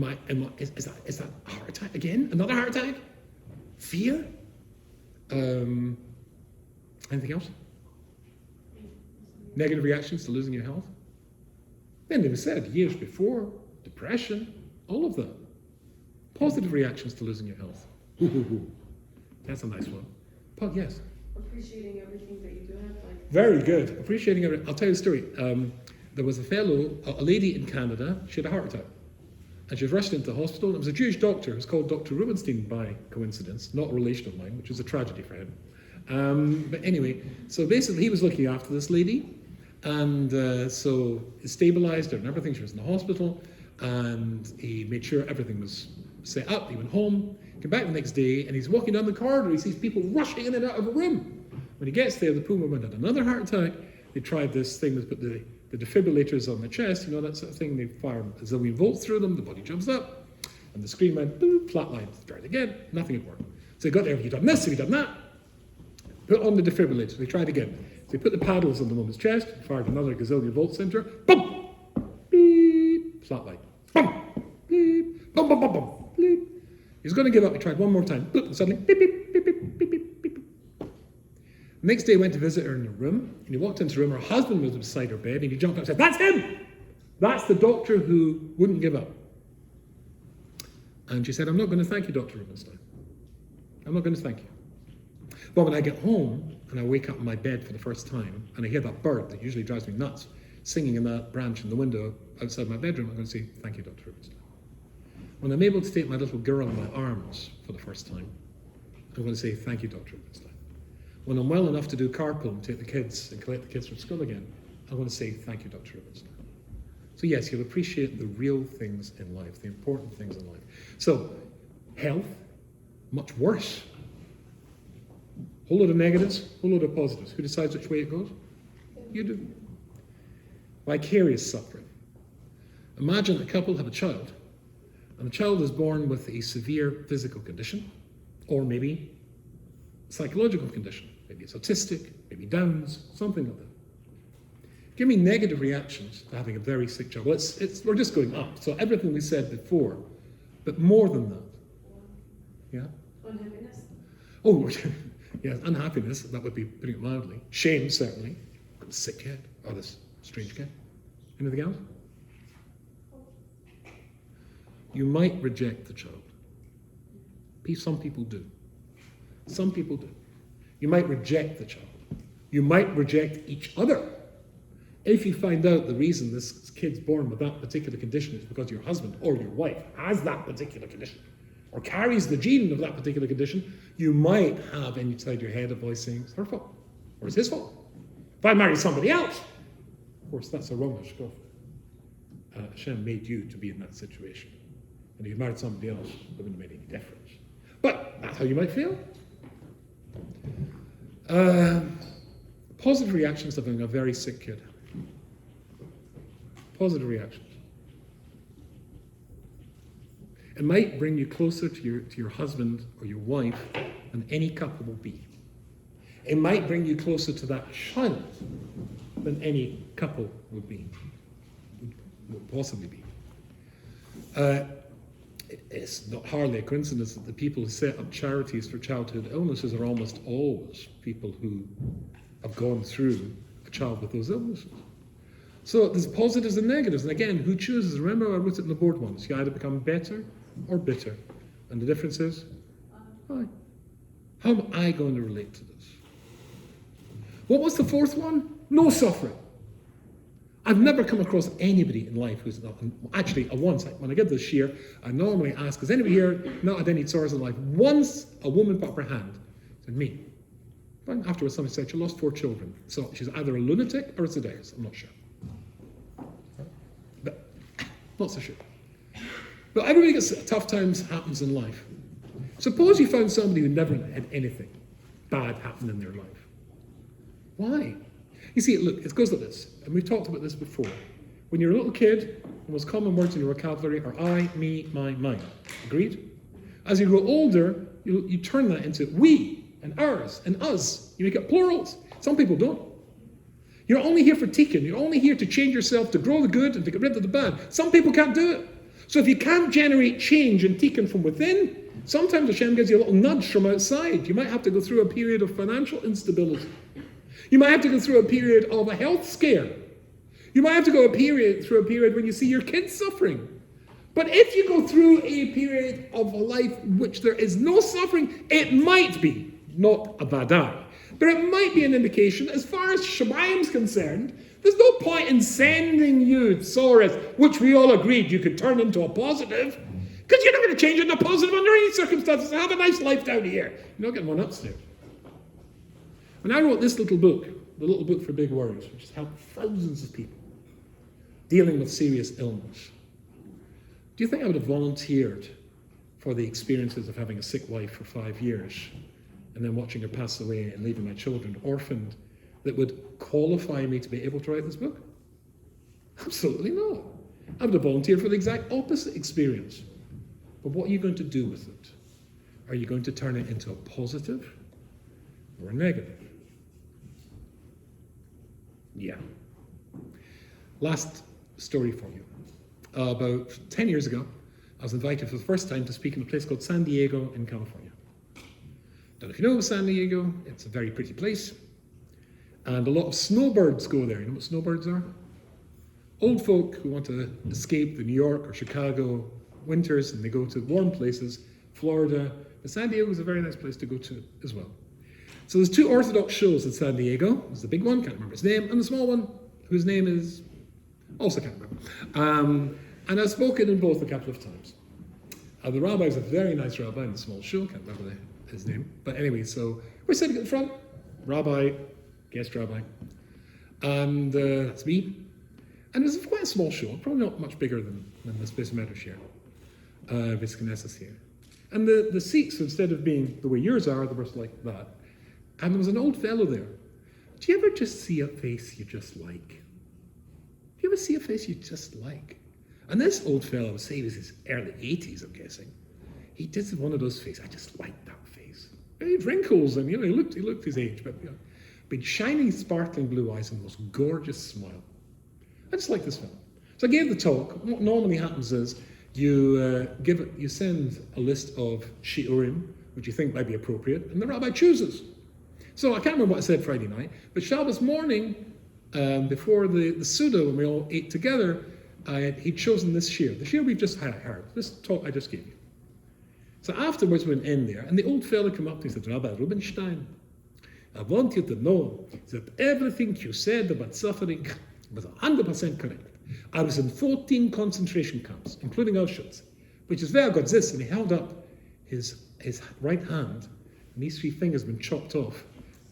that a heart attack again? Another heart attack? Fear? Anything else? Negative reactions to losing your health? Then they said years before, depression, all of that. Positive reactions to losing your health. That's a nice one. Yes. Appreciating everything that you do have. Very good. Appreciating everything. I'll tell you a story. There was a lady in Canada, she had a heart attack. And she was rushed into hospital. It was a Jewish doctor who was called Dr. Rubenstein by coincidence, not a relation of mine, which was a tragedy for him. But anyway, so basically he was looking after this lady, and so he stabilized her and everything. She was in the hospital, and he made sure everything was set up. He went home, came back the next day, and he's walking down the corridor. He sees people rushing in and out of a room. When he gets there, the poor woman had another heart attack. They tried this thing, they put the defibrillators on the chest, that sort of thing. They fire a zillion volts through them, the body jumps up, and the screen went, boop, flatline. Tried again, nothing had worked. So they got there, have you done this, have you done that? Put on the defibrillator, they tried again. So they put the paddles on the woman's chest, fired another gazillion volts into her, boom, beep, flatline, boom, beep, boom, boom, boom, boom, beep. He was going to give up, he tried one more time, boop, and suddenly, beep, beep, beep, beep, beep, beep, beep. The next day, he went to visit her in her room, and he walked into the room, her husband was beside her bed, and he jumped up and said, that's him! That's the doctor who wouldn't give up. And she said, I'm not going to thank you, Dr. Rubenstein. I'm not going to thank you. But when I get home, and I wake up in my bed for the first time, and I hear that bird that usually drives me nuts, singing in that branch in the window outside my bedroom, I'm going to say, thank you, Dr. Rubenstein. When I'm able to take my little girl in my arms for the first time, I'm going to say, thank you, Dr. Rubenstein. When I'm well enough to do carpool and take the kids and collect the kids from school again, I'm going to say, thank you, Dr. Rubenstein. So yes, you'll appreciate the real things in life, the important things in life. So, health, much worse. Whole lot of negatives, whole lot of positives. Who decides which way it goes? You do. Vicarious suffering. Imagine a couple have a child, and the child is born with a severe physical condition, or maybe psychological condition. Maybe it's autistic, maybe Downs, something like that. Give me negative reactions to having a very sick child. Well, we're just going up. So everything we said before, but more than that. Yeah? Unhappiness. Oh, yes, unhappiness, that would be putting it mildly. Shame, certainly. This sick kid, or this strange kid. Anything else? You might reject the child. Some people do. Some people do. You might reject the child. You might reject each other. If you find out the reason this kid's born with that particular condition is because your husband or your wife has that particular condition, or carries the gene of that particular condition, you might have inside your head a voice saying, it's her fault, or it's his fault. If I marry somebody else, of course, that's a wrong scoff. Hashem made you to be in that situation. And if you married somebody else, it wouldn't have made any difference. But that's how you might feel. Positive reactions to having a very sick kid. Positive reactions. It might bring you closer to your husband or your wife than any couple will be. It might bring you closer to that child than any couple would possibly be. It's not hardly a coincidence that the people who set up charities for childhood illnesses are almost always people who have gone through a child with those illnesses. So there's positives and negatives. And again, who chooses? Remember I wrote it in the board once. You either become better or bitter. And the difference is, I. How am I going to relate to this? What was the fourth one? No suffering. I've never come across anybody in life who's not, actually, once, when I get this share, I normally ask, has anybody here not had any sorrows in life? Once a woman put up her hand, said, me. But afterwards somebody said she lost 4 children. So she's either a lunatic or a sadist, I'm not sure. But not so sure. But everybody gets tough times happens in life. Suppose you found somebody who never had anything bad happen in their life. Why? You see, look, it goes like this, and we've talked about this before. When you're a little kid, the most common words in your vocabulary are I, me, my, mine. Agreed? As you grow older, you turn that into we, and ours, and us. You make it plurals. Some people don't. You're only here for tikkun. You're only here to change yourself, to grow the good and to get rid of the bad. Some people can't do it. So if you can't generate change and tikkun from within, sometimes Hashem gives you a little nudge from outside. You might have to go through a period of financial instability. You might have to go through a period of a health scare. You might have to go through a period when you see your kids suffering. But if you go through a period of a life in which there is no suffering, it might be, not a vadai, but it might be an indication, as far as Shemayim's concerned, there's no point in sending you sorrows, which we all agreed you could turn into a positive, because you're not going to change it into a positive under any circumstances. Have a nice life down here. You're not getting one upstairs. When I wrote this little book, the Little Book for Big Worries, which has helped thousands of people dealing with serious illness, do you think I would have volunteered for the experiences of having a sick wife for 5 years and then watching her pass away and leaving my children orphaned that would qualify me to be able to write this book? Absolutely not. I would have volunteered for the exact opposite experience. But what are you going to do with it? Are you going to turn it into a positive or a negative? Yeah. Last story for you. About 10 years ago, I was invited for the first time to speak in a place called San Diego in California. Don't know if you know San Diego. It's a very pretty place. And a lot of snowbirds go there. You know what snowbirds are? Old folk who want to escape the New York or Chicago winters, and they go to warm places, Florida. But San Diego is a very nice place to go to as well. So there's 2 Orthodox shows in San Diego. There's the big one, can't remember his name, and the small one, whose name is, also can't remember. And I've spoken in both a couple of times. The rabbi is a very nice rabbi in the small show, can't remember his name. But anyway, so we're sitting at the front, rabbi, guest rabbi, and that's me. And it's quite a small show, probably not much bigger than this Beis Medrash here, Beis Knesset here. And the seats, instead of being the way yours are, they were like that. And there was an old fellow there. Do you ever just see a face you just like? Do you ever see a face you just like? And this old fellow, I would say he was his early 80s, I'm guessing. He did one of those faces. I just liked that face. He had wrinkles and, he looked his age, but, big, shining, sparkling blue eyes and the most gorgeous smile. I just like this fellow. So I gave the talk. What normally happens is you send a list of shiurim, which you think might be appropriate, and the rabbi chooses. So I can't remember what I said Friday night, but Shabbos morning, before the Suda, when we all ate together, he'd chosen this shiur, the shiur we've just heard, this talk I just gave you. So afterwards we went in there, and the old fellow came up to me and said, Rabbi Rubinstein, I want you to know that everything you said about suffering was 100% correct. I was in 14 concentration camps, including Auschwitz, which is where I got this, and he held up his right hand, and these 3 fingers had been chopped off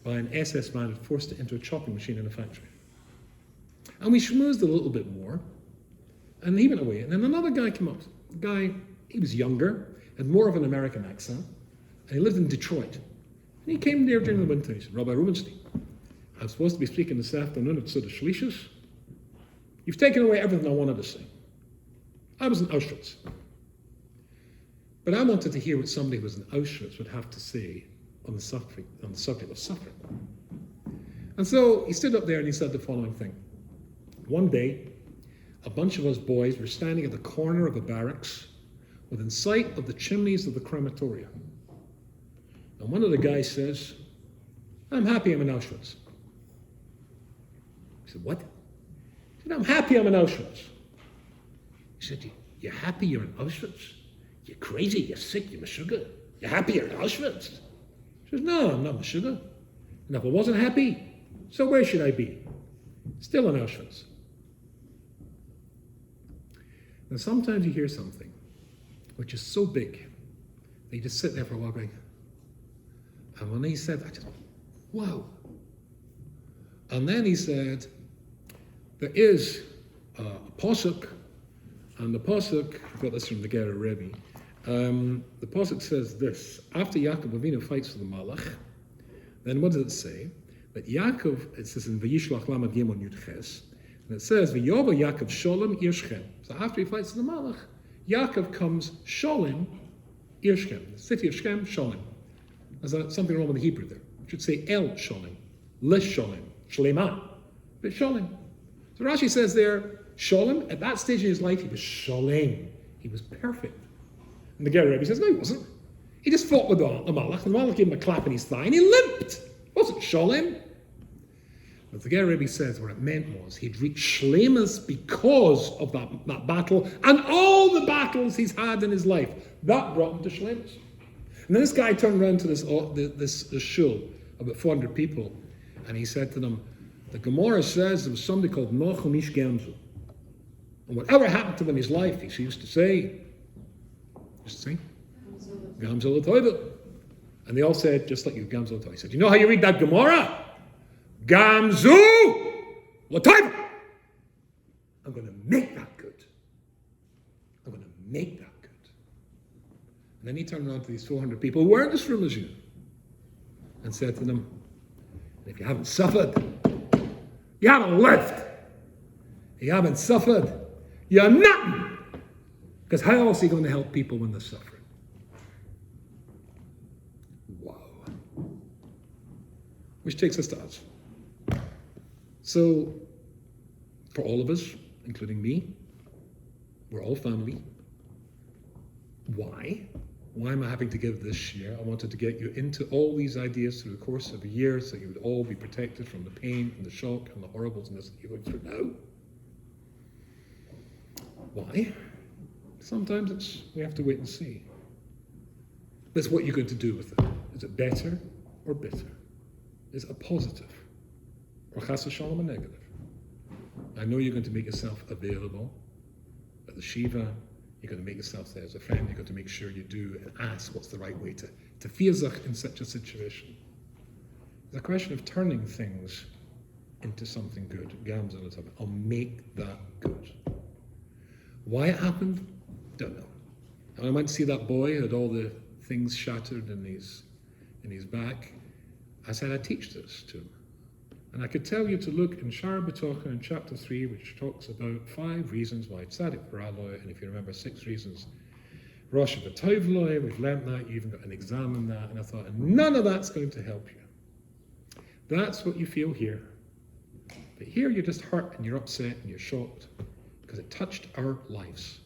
by an SS man who forced it into a chopping machine in a factory. And we schmoozed a little bit more, and he went away. And then another guy came up. The guy, he was younger, had more of an American accent, and he lived in Detroit. And he came there during the winter. He said, Rabbi Rubinstein, I'm supposed to be speaking this afternoon at Suda Shlishis. You've taken away everything I wanted to say. I was in Auschwitz. But I wanted to hear what somebody who was in Auschwitz would have to say on the subject of suffering. And so he stood up there and he said the following thing. One day, a bunch of us boys were standing at the corner of a barracks within sight of the chimneys of the crematorium. And one of the guys says, I'm happy I'm in Auschwitz. I said, what? He said, I'm happy I'm in Auschwitz. He said, you're happy you're in Auschwitz? You're crazy, you're sick, you're Meshuggah. You're happy you're in Auschwitz? He says, no, I'm not Meshuggah. And if I wasn't happy, so where should I be? Still in Auschwitz. And sometimes you hear something which is so big that you just sit there for a while going, and when he said that, I just went, wow. And then he said, there is a posuk, and the posuk, I got this from the Gera Rebbe, the posuk says this, after Yaakov Avinu fights for the Malach, then what does it say? That Yaakov, it says in Vayishlach Lamed Gimon Yud Ches, and it says, V'yoba Yaakov Sholem Ir Shechem. So after he fights the Malach, Yaakov comes Sholem Ir Shechem, the city of Shechem, Sholem. There's something wrong with the Hebrew there. It should say El Sholem, Le Sholem, Shlema, but Sholem. So Rashi says there, Sholem, at that stage in his life, he was Sholem. He was perfect. And the Ger Rebbe says, no, he wasn't. He just fought with the Malach, and the Malach gave him a clap in his thigh, and he limped. It wasn't Sholem. But the Ger Rebbe says what it meant was he'd reached Shlemus because of that battle, and all the battles he's had in his life. That brought him to Shlemus. And then this guy turned around to this shul, about 400 people, and he said to them, the Gemara says there was somebody called Nochum Ish Gamzu. And whatever happened to him in his life, he used to say, Gamzu L'Toivel. And they all said, just like you, Gamzu L'Toivel. He said, you know how you read that Gemara? Gamzu L'Toivel. I'm going to make that good. I'm going to make that good. And then he turned around to these 400 people who weren't as frum as you and said to them, if you haven't suffered, you haven't lived. You haven't suffered, you're nothing. Because how else are you going to help people when they're suffering? Wow. Which takes us to us. So, for all of us, including me, we're all family. Why? Why am I having to give this year? I wanted to get you into all these ideas through the course of a year so you would all be protected from the pain and the shock and the horribleness that you're going through now. Why? Sometimes we have to wait and see. That's what you're going to do with it. Is it better or bitter? Is it a positive? Or chas v'shalom a negative? I know you're going to make yourself available at the Shiva. You're going to make yourself there as a friend. You're going to make sure you do and ask what's the right way to firzach in such a situation. It's a question of turning things into something good. I'll make that good. Why it happened? Don't know. And I went to see that boy who had all the things shattered in his back. I said I'd teach this to him. And I could tell you to look in Shara B'tocha in chapter 3, which talks about 5 reasons why Tzadik Baraloi, and if you remember 6 reasons, Rosh B'tovloi, we've learnt that, you even got an exam in that, and I thought, none of that's going to help you. That's what you feel here. But here you're just hurt and you're upset and you're shocked because it touched our lives.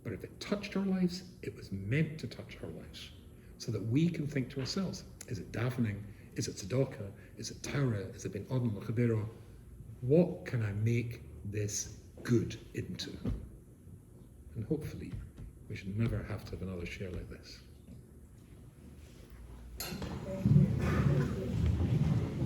But if it touched our lives, it was meant to touch our lives so that we can think to ourselves, is it davening? Is it tzedakah? Is it Torah? Is it ben Adam l'chavero? What can I make this good into? And hopefully, we should never have to have another share like this.